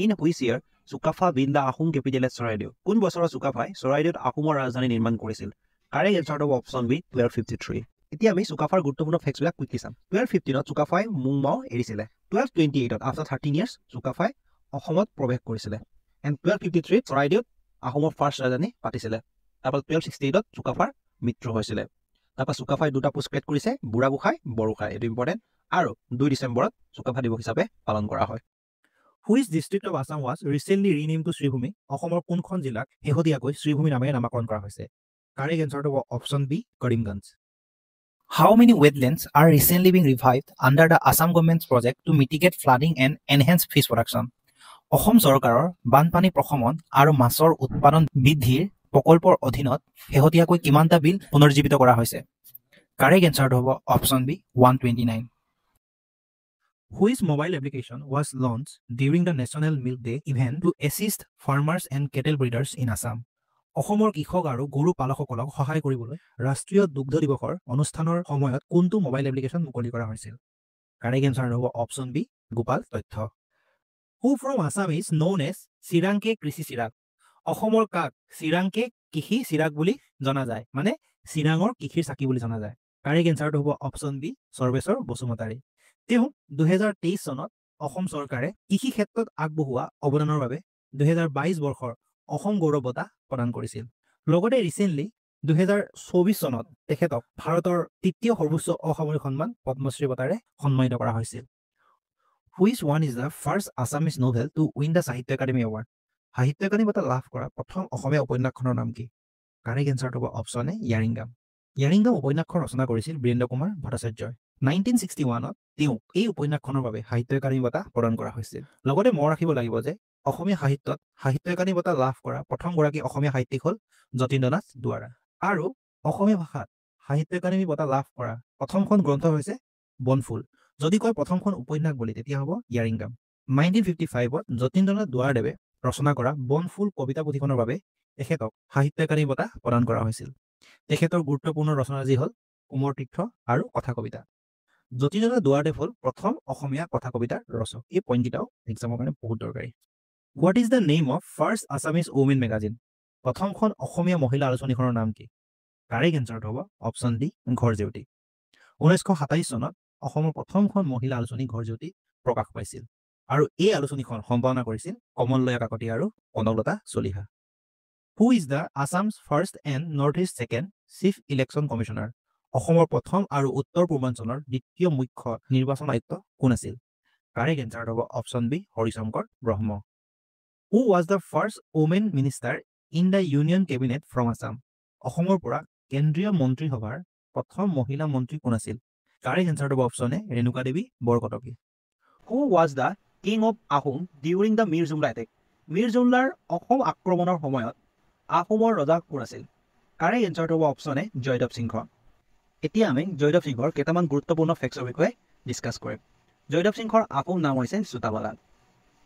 In which year Sukaphaa been the Ahom capitalized Charaideo? কোন বছৰত চুকাফাই চৰাইদেউত আহোমৰ ৰাজধানী নিৰ্মাণ কৰিছিল? কাৰেক্ট এনচাৰটো হ'ব অপশ্যন বি 1253। এতিয়া আমি চুকাফাৰ গুৰুত্বপূৰ্ণ ফেক্টছবিলাক কুইকলি চাম। 1215ত চুকাফাই মুংমাও এৰিছিলে। 1228ত আফটাৰ 13 years চুকাফাই অসমত প্ৰৱেশ কৰিছিলে। এণ্ড 1253ত চৰাইদেউত আহোমৰ ফাৰ্ষ্ট ৰাজধানী পাতিছিলে। তাৰপৰা 1268ত চুকাফাৰ মৃত্যু হৈছিলে। তাৰপৰা চুকাফাই দুটা পোষ্ট ক্ৰিয়েট কৰিছে, বুঢ়াগোসাঁই বড়োসাঁই, এইটো ইম্পৰ্টেণ্ট। আৰু 2 ডিচেম্বৰত চুকাফা দিৱস হিচাপে পালন কৰা হয়। Which district of Assam was recently rename to Sribhumi? অসমৰ কোনখন জিলাক শেহতীয়াকৈ শ্ৰীভূমি নামেৰে নামাকৰণ কৰা হৈছে? কাৰেক্ট এনচাৰটো হ'ব option B Karimganj. How many wetlands are recently being revived under the Assam government's project to mitigate flooding and enhance fish production? Assam চৰকাৰৰ বানপানী প্ৰশমন আৰু মাছৰ উৎপাদন বৃদ্ধিৰ প্ৰকল্পৰ অধীনত শেহতীয়াকৈ কিমানটা বিল পুনৰুজ্জীৱিত কৰা হৈছে? কাৰেক্ট এনচাৰটো হ'ব option B 129। Which mobile application was launched during the National Milk Day event to assist farmers and cattle breeders in Assam? অসমৰ কৃষক আৰু গৰু পালকসকলক সহায় কৰিবলৈ ৰাষ্ট্ৰীয় দুগ্ধ দিৱসৰ অনুষ্ঠানৰ সময়ত কোনটো মোবাইল এপ্লিকেশ্যন মুকলি কৰা হৈছিল? কাৰেক্ট এনচাৰ হ'ব অপশ্যন বি গোপাল তথ্য। Who from Assam is known as চিৰাংকে কৃষি চিৰাগ? অসমৰ কাক চিৰাংকে কৃষি চিৰাগ বুলি জনা যায়, মানে চিৰাঙৰ কৃষিৰ চাকি বুলি জনা যায়? কাৰেক্ট এনচাৰটো হ'ব অপশ্যন বি সৰ্বেশ্বৰ বসুমতাৰী। তেওঁ 2023 চনত অসম চৰকাৰে কৃষি ক্ষেত্ৰত আগবঢ়োৱা অৱদানৰ বাবে 2022 বৰ্ষৰ অসম গৌৰৱ বঁটা প্ৰদান কৰিছিল। লগতে ৰিচেণ্টলি 2024 চনত তেখেতক ভাৰতৰ তৃতীয় সৰ্বোচ্চ অসামৰিক সন্মান পদ্মশ্ৰী বঁটাৰে সন্মানিত কৰা হৈছিল। Which one is the first Assamese novel to win the Sahitya Academy Award? সাহিত্য একাডেমী বঁটা লাভ কৰা প্ৰথম অসমীয়া উপন্যাসখনৰ নাম কি? কাৰেক্ট এনচাৰটো হ'ব অপশ্যন এ ইয়াৰিংগাম। ইয়াৰিংগাম উপন্যাসখন ৰচনা কৰিছিল বীৰেন্দ্ৰ কুমাৰ ভট্টাচাৰ্যই। 1961ত তেওঁ এই উপন্যাসখনৰ বাবে সাহিত্য একাডেমী বঁটা প্ৰদান কৰা হৈছিল। লগতে মনত ৰাখিব লাগিব যে অসমীয়া সাহিত্যত সাহিত্য একাডেমী বঁটা লাভ কৰা প্ৰথমগৰাকী অসমীয়া সাহিত্যিক হ'ল যতীন্দ্ৰনাথ দুৱৰা। আৰু অসমীয়া ভাষাত সাহিত্য একাডেমী বঁটা লাভ কৰা প্ৰথমখন গ্ৰন্থ হৈছে বনফুল। যদি কয় প্ৰথমখন উপন্যাস বুলি তেতিয়া হ'ব ইয়াৰিংগাম। 1955ত যতীন্দ্ৰনাথ দুৱৰাদেৱে ৰচনা কৰা বনফুল কবিতা পুথিখনৰ বাবে তেখেতক সাহিত্য একাডেমী বঁটা প্ৰদান কৰা হৈছিল। তেখেতৰ গুৰুত্বপূৰ্ণ ৰচনাজি হ'ল কুমৰ তীৰ্থ আৰু কথা কবিতা। যতীন্দ্ৰনাথ দুৱৰাদেৱ হ'ল প্ৰথম অসমীয়া কথা কবিতাৰ ৰচক। এই পইণ্টকেইটাও এক্সামৰ কাৰণে বহুত দৰকাৰী। What is the name of first Assamese women magazine? প্ৰথমখন অসমীয়া মহিলা আলোচনীখনৰ নাম কি? কাৰেক্ট এনচাৰটো হ'ব অপশ্যন ডি ঘৰ জেউতী। 1927 চনত অসমৰ প্ৰথমখন মহিলা আলোচনী ঘৰ জেউতী প্ৰকাশ পাইছিল আৰু এই আলোচনীখন সম্পাদনা কৰিছিল কমললয়া কাকতি আৰু কনকলতা চলিহা। হু is the Assam's first and north east second chief election commissioner? অসমৰ প্ৰথম আৰু উত্তৰ পূৰ্বাঞ্চলৰ দ্বিতীয় মুখ্য নিৰ্বাচন আয়ুক্ত কোন আছিল? কাৰেক্ট এনচাৰটো হ'ব option B Harishankar Brahma. Who was the first women minister in the union cabinet from Assam? অসমৰ পৰা কেন্দ্ৰীয় মন্ত্ৰীসভাৰ প্ৰথম মহিলা মন্ত্ৰী কোন আছিল? কাৰেক্ট এনচাৰটো হ'ব option A Renuka Devi Barkataki. Who was the king of Ahom during the Mir Jumla attack? Mir জুমলাৰ অসম আক্ৰমণৰ সময়ত আহোমৰ ৰজা কোন আছিল? কাৰেক্ট এনচাৰটো হ'ব অপশ্যন এ জয়দেৱ সিংহ। এতিয়া আমি জয়দেৱ সিংহৰ কেইটামান গুৰুত্বপূৰ্ণ ফেক্টছৰ বিষয়ে ডিছকাছ কৰিম। জয়দেৱ সিংহৰ আহোম নাম হৈছে চুটাবালা।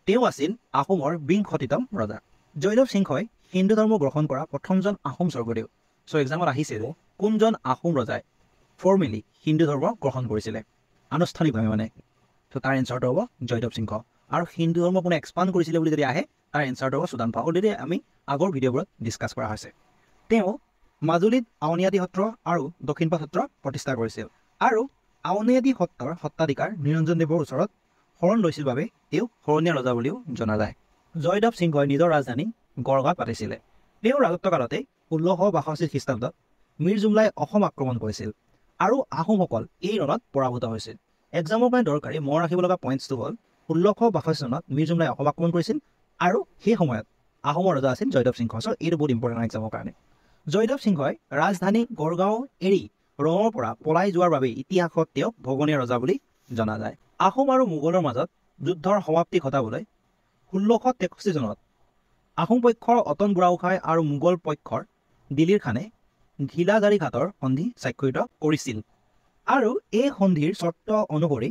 তেওঁ আছিল আহোমৰ বিংশতিতম ৰজা। জয়দেৱ সিংহই হিন্দু ধৰ্ম গ্ৰহণ কৰা প্ৰথমজন আহোম স্বৰ্গদেউ। চ' এক্সামত আহিছে যে কোনজন আহোম ৰজাই ফৰ্মেলি হিন্দু ধৰ্ম গ্ৰহণ কৰিছিলে আনুষ্ঠানিকভাৱে, মানে ত' তাৰ এনচাৰটো হ'ব জয়দেৱ সিংহ। আৰু হিন্দু ধৰ্ম কোনে এক্সপাণ্ড কৰিছিলে বুলি যদি আহে তাৰ এনচাৰটো হ'ব চুদানফা। অলৰেডি আমি আগৰ ভিডিঅ'বোৰত ডিছকাছ কৰা হৈছে। তেওঁ মাজুলীত আউনীআটী সত্ৰ আৰু দক্ষিণপাট সত্ৰ প্ৰতিষ্ঠা কৰিছিল আৰু আউনীআটী সত্ৰৰ সত্ৰাধিকাৰ নিৰঞ্জন দেৱৰ ওচৰত শৰণ লৈছিল বাবে তেওঁ শৰণীয়া ৰজা বুলিও জনা যায়। জয়দেৱ সিংহই নিজৰ ৰাজধানী গড়গাঁৱত পাতিছিলে। তেওঁৰ ৰাজত্বকালতে 1662 খ্ৰীষ্টাব্দত মিৰ জুমলাই অসম আক্ৰমণ কৰিছিল আৰু আহোমসকল এই ৰণত পৰাভূত হৈছিল। এক্সামৰ কাৰণে দৰকাৰী মনত ৰাখিব লগা পইণ্টছটো হ'ল 1662 চনত মিৰ জুমলাই অসম আক্ৰমণ কৰিছিল আৰু সেই সময়ত আহোমৰ ৰজা আছিল জয়দেৱ সিংহ। চ' এইটো বহুত ইম্পৰ্টেণ্ট এক্সামৰ কাৰণে। জয়দেৱ সিংহই ৰাজধানী গড়গাঁও এৰি ৰণৰ পৰা পলাই যোৱাৰ বাবে ইতিহাসত তেওঁক ভগনীয়া ৰজা বুলি জনা যায়। আহোম আৰু মোগলৰ মাজত যুদ্ধৰ সমাপ্তি ঘটাবলৈ 1663 চনত আহোম পক্ষৰ অতন বুঢ়াগোহাঁই আৰু মোগল পক্ষৰ দিলীৰ খানে ঘিলাজাৰী ঘাটৰ সন্ধি স্বাক্ষৰিত কৰিছিল আৰু এই সন্ধিৰ চৰ্ত অনুসৰি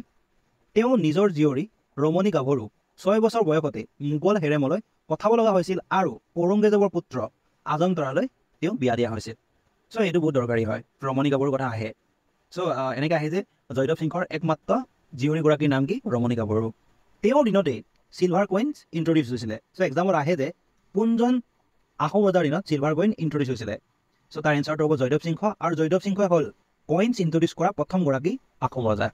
তেওঁ নিজৰ জীয়ৰী ৰমণী গাভৰুক 6 বছৰ বয়সতে মোগল হেৰেমলৈ পঠাব লগা হৈছিল আৰু ঔৰংগজেবৰ পুত্ৰ আজমতৰালৈ তেওঁ বিয়া দিয়া হৈছিল। চ' এইটো বহুত দৰকাৰী হয়, ৰমণী গাভৰুৰ কথা আহে। চ' এনেকৈ আহে যে জয়দেৱ সিংহৰ একমাত্ৰ জীয়ৰীগৰাকীৰ নাম কি? ৰমণী গাভৰু। তেওঁৰ দিনতেই চিলভাৰ কইনছ ইন্ট্ৰডিউচ হৈছিলে সো এক্সামত আহে যে কোনজন আহোম ৰজাৰ দিনত চিলভাৰ কইন ইন্ট্ৰডিউচ হৈছিলে সো তাৰ এনসাৰটো হ'ব জয়দেৱ সিংহ আৰু জয়দেৱ সিংহই হ'ল কইনছ ইন্ট্ৰডিউচ কৰা প্ৰথম গৰাকী আহোম ৰজা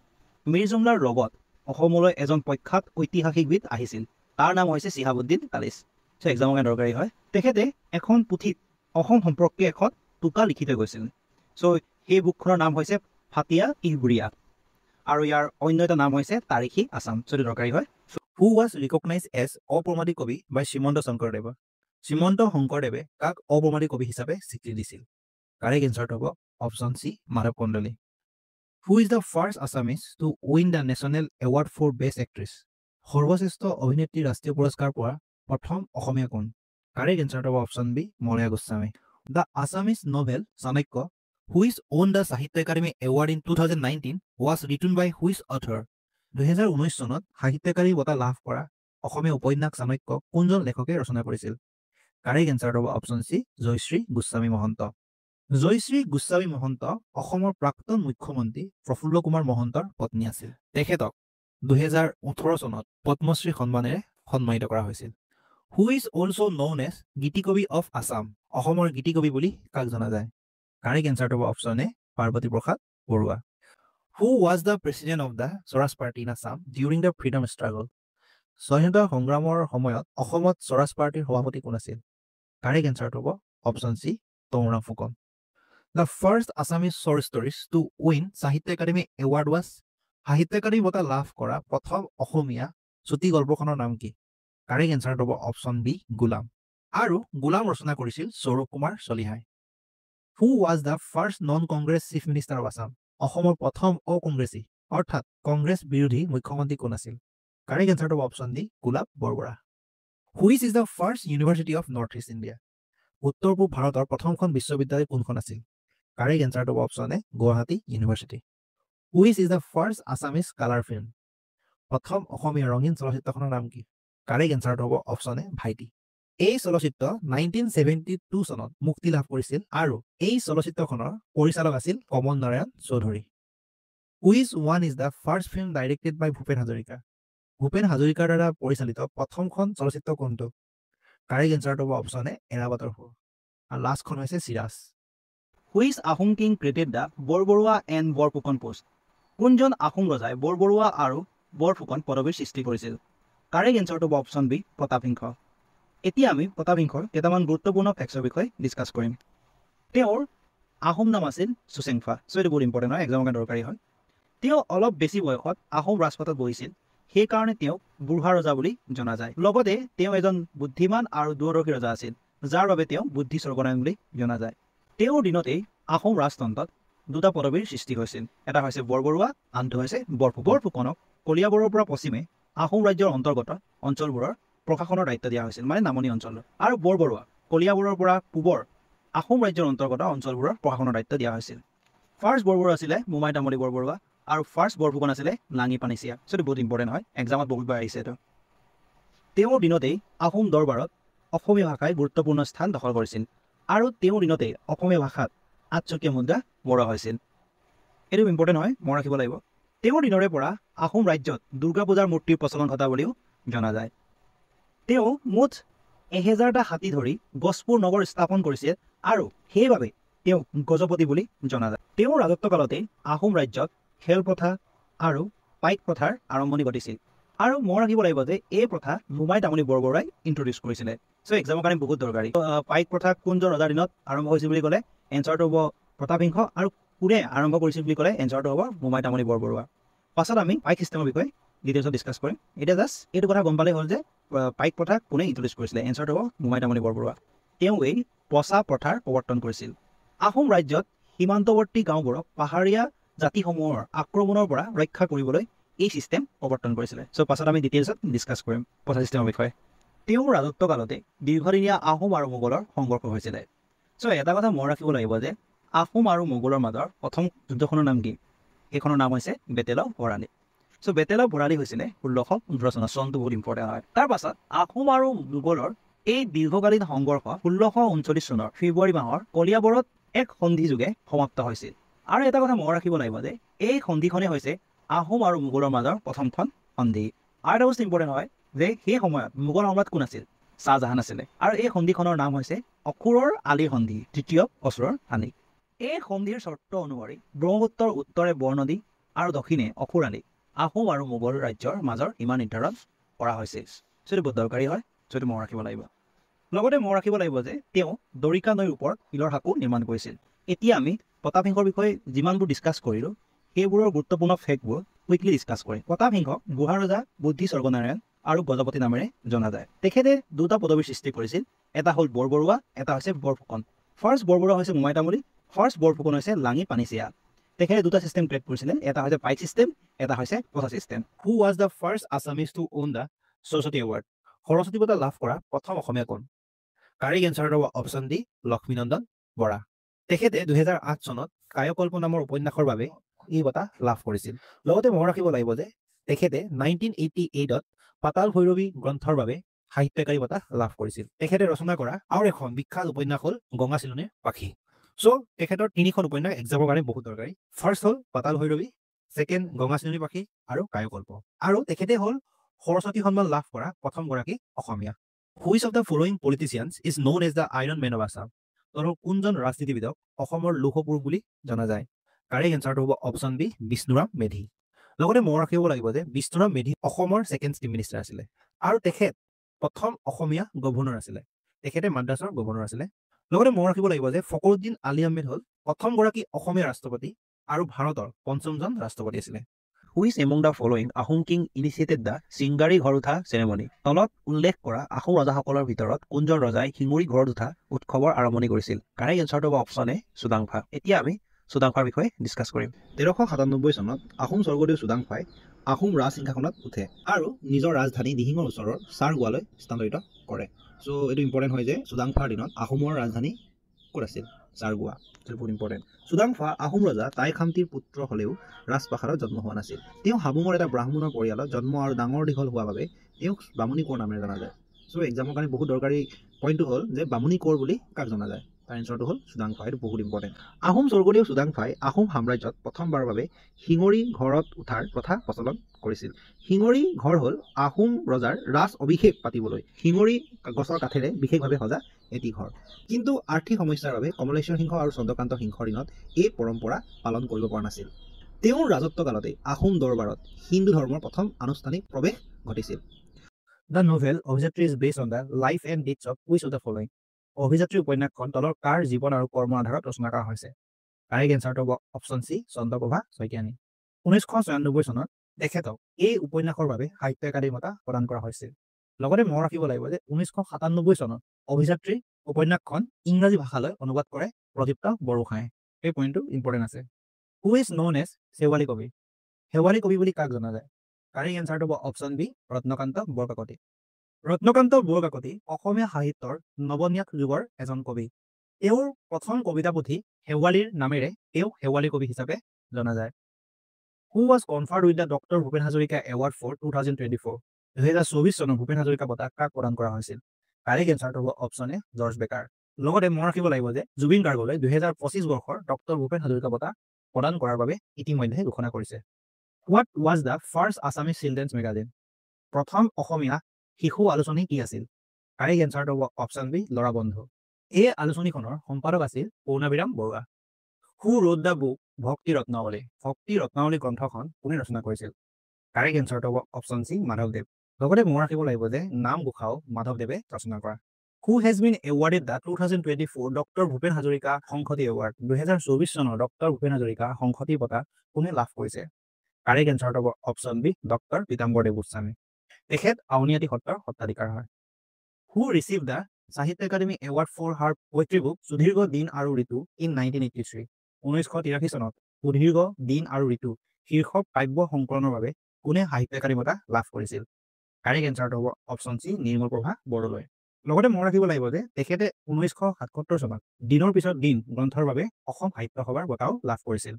মীৰ জুমলাৰ লগত অসমলৈ এজন প্ৰখ্যাত ঐতিহাসিকবিদ আহিছিল তাৰ নাম হৈছে চিহাবুদ্দিন তালিচ সো এক্সামৰ কাৰণে দৰকাৰী হয় তেখেতে এখন পুথিত অসম সম্পৰ্কে এখন টোকা লিখি থৈ গৈছিল সো সেই বুকখনৰ নাম হৈছে ফাতিয়া ইহবুৰিয়া আৰু ইয়াৰ অন্য এটা নাম হৈছে তাৰিখী আছাম যদি দৰকাৰী হয় হু ৱাজ ৰিকগনাইজ এজ অপ্ৰমাদী কবি বাই শ্ৰীমন্ত শংকৰদেৱ শ্ৰীমন্ত শংকৰদেৱে কাক অপ্ৰমাদী কবি হিচাপে স্বীকৃতি দিছিল কাৰেক্ট এনসাৰটো হ'ব option C Madhav Kandali who is the first Assamese to win the national award for best actress সৰ্বশ্ৰেষ্ঠ অভিনেত্ৰী ৰাষ্ট্ৰীয় পুৰস্কাৰ পোৱা প্ৰথম অসমীয়া কোন কাৰেক্ট এনসাৰটো হ'ব option B Malaya Goswami the Assamese novel Chanakya which won the Sahitya Akademi award in 2019 was written by which author 2019 চনত সাহিত্য একাডেমী বঁটা লাভ কৰা অসমীয়া উপন্যাস চাণক্য কোনজন লেখকে ৰচনা কৰিছিল কাৰেক্ট এনসাৰটো হ'ব অপশ্যন চি জয়শ্ৰী গোস্বামী মহন্ত জয়শ্ৰী গোস্বামী মহন্ত অসমৰ প্ৰাক্তন মুখ্যমন্ত্ৰী প্ৰফুল্ল কুমাৰ মহন্তৰ পত্নী আছিল তেখেতক 2018 চনত পদ্মশ্ৰী সন্মানেৰে সন্মানিত কৰা হৈছিল who is also' known as Gitikabi of Assam অসমৰ গীতিকবি বুলি কাক জনা যায় কাৰেক্ট এনসাৰটো হ'ব option A Parbati Prasad Baruah who was the president of the Swaraj party in Assam during the freedom struggle স্বাধীনতা সংগ্ৰামৰ সময়ত অসমত স্বৰাজ পাৰ্টিৰ সভাপতি কোন আছিল কাৰেক্ট এনসাৰটো হ'ব option C Tarunram Phukan the first Assamese short stories to win সাহিত্য একাডেমী এৱাৰ্ড ৱাজ সাহিত্য একাডেমী বঁটা লাভ কৰা প্ৰথম অসমীয়া চুটি গল্পখনৰ নাম কি কাৰেক্ট এনসাৰটো হ'ব অপশ্যন বি গোলাম আৰু গোলাম ৰচনা কৰিছিল সৌৰভ কুমাৰ চলিহাই হু was the first non Congress chief minister of Assam অসমৰ প্ৰথম অকংগ্ৰেছী অৰ্থাৎ কংগ্ৰেছ বিৰোধী মুখ্যমন্ত্ৰী কোন আছিল কাৰেক্ট এনসাৰটো হ'ব option D Golap Borbora which is the first university of North East India উত্তৰ পূব ভাৰতৰ প্ৰথমখন বিশ্ববিদ্যালয় কোনখন আছিল কাৰেক্ট এনসাৰটো হ'ব option A Guwahati university which is the first Assamese colour film প্ৰথম অসমীয়া ৰঙীন চলচ্চিত্ৰখনৰ নাম কি কাৰেক্ট এনসাৰটো হ'ব অপশ্যন এ ভাইটি এই চলচ্চিত্ৰ 1972 চনত মুক্তি লাভ কৰিছিল আৰু এই চলচ্চিত্ৰখনৰ পৰিচালক আছিল Kamal Narayan Choudhury which one is the first film directed by Bhupen Hazarika Bhupen হাজৰিকাৰ দ্বাৰা পৰিচালিত প্ৰথমখন চলচ্চিত্ৰ কোনটো কাৰেক্ট এনসাৰটো হ'ব অপশ্যন এ এৰাবাটৰ সুৰ আৰু লাষ্টখন হৈছে Siraj which Ahom king created the Borbarua and Borphukan post কোনজন আহোম ৰজাই বৰবৰুৱা আৰু বৰফুকন পদবীৰ সৃষ্টি কৰিছিল কাৰেক্ট এনসাৰটো হ'ব অপশ্যন বি প্ৰতাপসিংহ এতিয়া আমি প্ৰতাপসিংহৰ কেইটামান গুৰুত্বপূৰ্ণ ফেক্টৰ বিষয়ে ডিছকাছ কৰিম তেওঁৰ আহোম নাম আছিল চুচেংফা চ' এইটো বহুত ইম্পৰ্টেণ্ট হয় এক্সামৰ কাৰণে দৰকাৰী হয় তেওঁ অলপ বেছি বয়সত আহোম ৰাজপাটত বহিছিল সেইকাৰণে তেওঁক বুঢ়া ৰজা বুলি জনা যায় লগতে তেওঁ এজন বুদ্ধিমান আৰু দূৰদৰ্শী ৰজা আছিল যাৰ বাবে তেওঁ বুদ্ধি স্বৰ্গনাৰায়ণ বুলি জনা যায় তেওঁৰ দিনতেই আহোম ৰাজতন্ত্ৰত দুটা পদবীৰ সৃষ্টি হৈছিল এটা হৈছে বৰবৰুৱা আনটো হৈছে বৰফুকনক কলিয়াবৰৰ পৰা পশ্চিমে আহোম ৰাজ্যৰ অন্তৰ্গত অঞ্চলবোৰৰ প্ৰশাসনৰ দায়িত্ব দিয়া হৈছিল মানে নামনি অঞ্চল আৰু বৰবৰুৱা কলিয়াবৰৰ পৰা পূবৰ আহোম ৰাজ্যৰ অন্তৰ্গত অঞ্চলবোৰৰ প্ৰশাসনৰ দায়িত্ব দিয়া হৈছিল ফাৰ্ষ্ট বৰবৰুৱা আছিলে মোমাই তামুলী বৰবৰুৱা আৰু ফাৰ্ষ্ট বৰফুকন আছিলে লাঙি পানিচিয়া সেইটো বহুত ইম্পৰ্টেণ্ট হয় এক্সামত বহুতবাৰ আহিছে এইটো তেওঁৰ দিনতেই আহোম দৰবাৰত অসমীয়া ভাষাই গুৰুত্বপূৰ্ণ স্থান দখল কৰিছিল আৰু তেওঁৰ দিনতেই অসমীয়া ভাষাত 8 চকীয়া মুদ্ৰা মৰা হৈছিল এইটো ইম্পৰ্টেণ্ট হয় মনত ৰাখিব লাগিব তেওঁৰ দিনৰে পৰা আহোম ৰাজ্যত দুৰ্গা পূজাৰ মূৰ্তিৰ প্ৰচলন ঘটা বুলিও জনা যায় তেওঁ মুঠ 1000টা হাতী ধৰি গছপুৰ নগৰ স্থাপন কৰিছিল আৰু সেইবাবে তেওঁ গজপতি বুলি জনা যায় তেওঁৰ ৰাজত্বকালতে আহোম ৰাজ্যত খেলপথাৰ আৰু পাইক পথাৰ আৰম্ভণি ঘটিছিল আৰু মনত ৰাখিব লাগিব যে এই প্ৰথা মোমাই তামুলী বৰবৰুৱাই ইন্ট্ৰডিউচ কৰিছিলে চ' এক্সামৰ কাৰণে বহুত দৰকাৰী পাইক প্ৰথা কোনজন ৰজাৰ দিনত আৰম্ভ হৈছিল বুলি ক'লে এনচাৰটো হ'ব প্ৰতাপসিংহ আৰু কোনে আৰম্ভ কৰিছিল বুলি ক'লে এনচাৰটো হ'ব মোমাই তামুলী বৰবৰুৱা পাছত আমি পাইক চিষ্টেমৰ বিষয়ে ডিটেইলছত ডিছকাছ কৰিম এতিয়া জাষ্ট এইটো কথা গম পালেই হ'ল যে পাইক প্ৰথা কোনে ইন্ট্ৰডিউচ কৰিছিলে এনচাৰটো হ'ব মোমাই তামুলী বৰবৰুৱা তেওঁ এই পচা প্ৰথাৰ প্ৰৱৰ্তন কৰিছিল আহোম ৰাজ্যত সীমান্তৱৰ্তী গাঁওবোৰক পাহাৰীয়া জাতিসমূহৰ আক্ৰমণৰ পৰা ৰক্ষা কৰিবলৈ এই চিষ্টেম প্ৰৱৰ্তন কৰিছিলে চ' পাছত আমি ডিটেইলছত ডিছকাছ কৰিম পচা চিষ্টেমৰ বিষয়ে তেওঁৰ ৰাজত্বকালতে দীৰ্ঘদিনীয়া আহোম আৰু মোগলৰ সংঘৰ্ষ হৈছিলে চ' এটা কথা মনত ৰাখিব লাগিব যে আহোম আৰু মোগলৰ মাজৰ প্ৰথম যুদ্ধখনৰ নাম কি সেইখনৰ নাম হৈছে battle of Bharali so' battle of Bharali হৈছিলে 1615 চনত চনটো বহুত ইম্পৰ্টেণ্ট হয় তাৰ পাছত আহোম আৰু মোগলৰ এই দীৰ্ঘকালীন সংঘৰ্ষ 1639 চনৰ ফেব্ৰুৱাৰী মাহৰ কলিয়াবৰত এক সন্ধি যোগে সমাপ্ত হৈছিল আৰু এটা কথা মনত ৰাখিব লাগিব যে এই সন্ধিখনে হৈছে আহোম আৰু মোগলৰ মাজৰ প্ৰথমখন সন্ধি আৰু এটা বস্তু ইম্পৰ্টেণ্ট হয় যে সেই সময়ত মোগল সম্ৰাট কোন আছিল? শ্বাহজাহান আছিলে। আৰু এই সন্ধিখনৰ নাম হৈছে অক্সুৰৰ আলী সন্ধি, তৃতীয় খচৰুৰ হানি। এই সন্ধিৰ চৰ্ত অনুসৰি ব্ৰহ্মপুত্ৰৰ উত্তৰে বৰনদী আৰু দক্ষিণে অসুৰ আলী আহোম আৰু মোগল ৰাজ্যৰ মাজৰ সীমা নিৰ্ধাৰণ কৰা হৈছিল। সেইটো বহুত দৰকাৰী হয়, সেইটো মনত ৰাখিব লাগিব। লগতে মনত ৰাখিব লাগিব যে তেওঁ দৰিকা নৈৰ ওপৰত শিলৰ সাঁকো নিৰ্মাণ কৰিছিল। এতিয়া আমি প্ৰতাপ সিংহৰ বিষয়ে যিমানবোৰ ডিছকাছ কৰিলোঁ সেইবোৰৰ গুৰুত্বপূৰ্ণ ফেক্টবোৰ কুইকলি ডিছকাছ কৰিম। প্ৰতাপ সিংহক গুহা ৰজা, বুদ্ধি স্বৰ্গনাৰায়ণ আৰু গজপতি নামেৰে জনা যায়। তেখেতে দুটা পদবীৰ সৃষ্টি কৰিছিল, এটা হ'ল বৰবৰুৱা, এটা হৈছে বৰফুকন। ফাৰ্ষ্ট বৰবৰুৱা হৈছে মোমাই তামুলী, ফাৰ্ষ্ট বৰফুকন হৈছে লাঙি পানীচিয়া। তেখেতে দুটা ছিষ্টেম ক্ৰিয়েট কৰিছিলে, এটা হৈছে পাইক ছিষ্টেম, এটা হৈছে পচা system. Who was the first Assamese to won the Saraswati award? Saraswati বঁটা লাভ কৰা প্ৰথম অসমীয়া কোন? কাৰেক্ট এনচাৰ হ'ব অপশ্যন ডি, লক্ষ্মীনন্দন বৰা। তেখেতে 2008 চনত কায়কল্প নামৰ উপন্যাসৰ বাবে এই বঁটা লাভ কৰিছিল। লগতে মনত ৰাখিব লাগিব যে তেখেতে 1988ত পাতাল ভৈৰৱী গ্ৰন্থৰ বাবে সাহিত্য একাডেমী বঁটা লাভ কৰিছিল। তেখেতে ৰচনা কৰা আৰু এখন বিখ্যাত উপন্যাস হ'ল গঙা চিলনীৰ পাখি। চ' তেখেতৰ তিনিখন উপন্যাস এক্সামৰ কাৰণে বহুত দৰকাৰী। ফাৰ্ষ্ট হ'ল পাতাল ভৈৰৱী, ছেকেণ্ড গঙা চিলনীৰ পাখি আৰু কায়কল্প। আৰু তেখেতে হ'ল সৰস্বতী সন্মান লাভ কৰা প্ৰথমগৰাকী অসমীয়া। Which of the following politicians is known as the iron man of Assam? তলৰ কোনজন ৰাজনীতিবিদক অসমৰ লৌহপুৰুষ বুলি জনা যায়? কাৰেক্ট এনচাৰটো হ'ব অপশ্যন বি, বিষ্ণুৰাম মেধি। লগতে মনত ৰাখিব লাগিব যে বিষ্ণুৰাম মেধি অসমৰ ছেকেণ্ড চিফ মিনিষ্টাৰ আছিলে আৰু তেখেত প্ৰথম অসমীয়া গভৰ্ণৰ আছিলে। তেখেতে মাদ্ৰাছৰ গভৰ্ণৰ আছিলে। লগতে মনত ৰাখিব লাগিব যে ফখৰুদ্দিন আলী আহমেদ হ'ল প্ৰথমগৰাকী অসমীয়া ৰাষ্ট্ৰপতি আৰু ভাৰতৰ পঞ্চমজন ৰাষ্ট্ৰপতি আছিলে। Which among the following Ahom king initiated the Singari Ghar Utha চেৰেমনি? তলত উল্লেখ কৰা আহোম ৰজাসকলৰ ভিতৰত কোনজন ৰজাই শিঙুৰী ঘৰত উঠা উৎসৱৰ আৰম্ভণি কৰিছিল? কাৰেক্ট এনচাৰটো হ'ব অপশ্যন এ, চুডাংফা। এতিয়া আমি চুডাংফাৰ বিষয়ে ডিছকাছ কৰিম। 1397 চনত আহোম স্বৰ্গদেউ চুডাংফাই আহোম ৰাজসিংহাসনত উঠে আৰু নিজৰ ৰাজধানী দিহিঙৰ ওচৰৰ চাৰগোৱালৈ স্থানান্তৰিত কৰে। চ' এইটো ইম্পৰ্টেণ্ট হয় যে চুডাংফাৰ দিনত আহোমৰ ৰাজধানী ক'ত আছিল? চাৰগোৱা। এইটো বহুত ইম্পৰ্টেণ্ট। চুডাংফা আহোম ৰজা টাই খামতিৰ পুত্ৰ হ'লেও ৰাজপ্ৰাসাদত জন্ম হোৱা নাছিল। তেওঁ হাবুঙৰ এটা ব্ৰাহ্মণৰ পৰিয়ালত জন্ম আৰু ডাঙৰ দীঘল হোৱাৰ বাবে তেওঁক বামুণী কোঁৱৰ নামেৰে জনা যায়। চ' এক্সামৰ কাৰণে বহুত দৰকাৰী পইণ্টটো হ'ল যে বামুণী কোঁৱৰ বুলি কাক জনা যায়? তাৰ এনচাৰটো হ'ল চুডাংফা। এইটো বহুত ইম্পৰ্টেণ্ট। আহোম স্বৰ্গদেউ চুডাংফাই আহোম সাম্ৰাজ্যত প্ৰথমবাৰৰ বাবে শিঙৰি ঘৰত উঠাৰ প্ৰথা প্ৰচলন কৰিছিল। শিঙৰি ঘৰ হ'ল আহোম ৰজাৰ ৰাজ অভিষেক পাতিবলৈ শিঙৰি গছৰ কাঠেৰে বিশেষভাৱে সজা এটি ঘৰ। কিন্তু আৰ্থিক সমস্যাৰ বাবে কমলেশ্বৰ সিংহ আৰু চন্দ্ৰকান্ত সিংহৰ দিনত এই পৰম্পৰা পালন কৰিব পৰা নাছিল। তেওঁৰ ৰাজত্বকালতে আহোম দৰবাৰত হিন্দু ধৰ্মৰ প্ৰথম আনুষ্ঠানিক প্ৰৱেশ ঘটিছিল। The novel Abhijatri is based on the life and deeds of which of the following? Abhijatri উপন্যাসখন তলৰ কাৰ জীৱন আৰু কৰ্মৰ আধাৰত ৰচনা কৰা হৈছে? কাৰেক্ট এনচাৰটো হ'ব অপশ্যন চি, চন্দ্ৰপ্ৰভা শইকীয়ানী। 1996 চনত তেখেতক এই উপন্যাসৰ বাবে সাহিত্য একাডেমী বঁটা প্ৰদান কৰা হৈছিল। লগতে মনত ৰাখিব লাগিব যে 1997 চনত অভিযাত্ৰী উপন্যাসখন ইংৰাজী ভাষালৈ অনুবাদ কৰে প্ৰদীপ্ত বৰগোহাঁয়ে। এই পইণ্টটো ইম্পৰ্টেণ্ট আছে। হু ইজ ন'ন এজ শেৱালী কবি? শেৱালী কবি বুলি কাক জনা যায়? কাৰেক্ট এনচাৰটো হ'ব অপশ্যন বি, ৰত্নকান্ত বৰকাকতি। ৰত্নকান্ত বৰকাকতি অসমীয়া সাহিত্যৰ নৱন্যাস যুগৰ এজন কবি। তেওঁৰ প্ৰথম কবিতা পুথি শেৱালীৰ নামেৰে তেওঁক শেৱালী কবি হিচাপে জনা যায়। Who was conferred with the doctor Bhupen Hazarika award for 2024? 2024 চনত ভূপেন হাজৰিকা বঁটা কাক প্ৰদান কৰা হৈছিল? কাৰেক্ট এনচাৰটো হ'ব অপশ্যন এ, জৰ্জ বেকাৰ। লগতে মনত ৰাখিব লাগিব যে জুবিন গাৰ্গলৈ 2025 বৰ্ষৰ ডক্টৰ ভূপেন হাজৰিকা বঁটা প্ৰদান কৰাৰ বাবে ইতিমধ্যে ঘোষণা কৰিছে। What was the first Assamese children's magazine? প্ৰথম অসমীয়া শিশু আলোচনী কি আছিল? কাৰেক্ট এনচাৰটো হ'ব অপশ্যন বি, ল'ৰা বন্ধু। এই আলোচনীখনৰ সম্পাদক আছিল পূৰ্ণবিৰাম বৰুৱা। হু ৰোড দ্য বুক ভক্তি ৰত্নাৱলী? ভক্তি ৰত্নাৱলী গ্ৰন্থখন কোনে ৰচনা কৰিছিল? কাৰেক্ট এনচাৰটো হ'ব অপশ্যন চি, মাধৱদেৱ। লগতে মনত ৰাখিব লাগিব যে নামঘোষাও মাধৱদেৱে ৰচনা কৰা। Who has been awarded the 2024 doctor Bhupen Hazarika সংহতি এৱাৰ্ড? 2024 চনৰ ডক্টৰ ভূপেন হাজৰিকা সংহতি বঁটা কোনে লাভ কৰিছে? কাৰেক্ট এনচাৰটো হ'ব option B, doctor Pitambardev Goswami. তেখেত আউনীআটী সত্ৰৰ সত্ৰাধিকাৰ হয়। Who receive the Sahitya Akademi award for her poetry book সুদীৰ্ঘ দিন আৰু ঋতু ইন 1983? 1983 চনত সুদীৰ্ঘ দিন আৰু ঋতু শীৰ্ষক কাব্য সংকলনৰ বাবে কোনে সাহিত্য একাডেমী বঁটা লাভ কৰিছিল? কাৰেক্ট এনচাৰটো হ'ব অপশ্যন চি, নিৰ্মলপ্ৰভা বৰদলৈ। লগতে মনত ৰাখিব লাগিব যে তেখেতে 1977 চনত দিনৰ পিছত দিন গ্ৰন্থৰ বাবে অসম সাহিত্য সভাৰ বঁটাও লাভ কৰিছিল।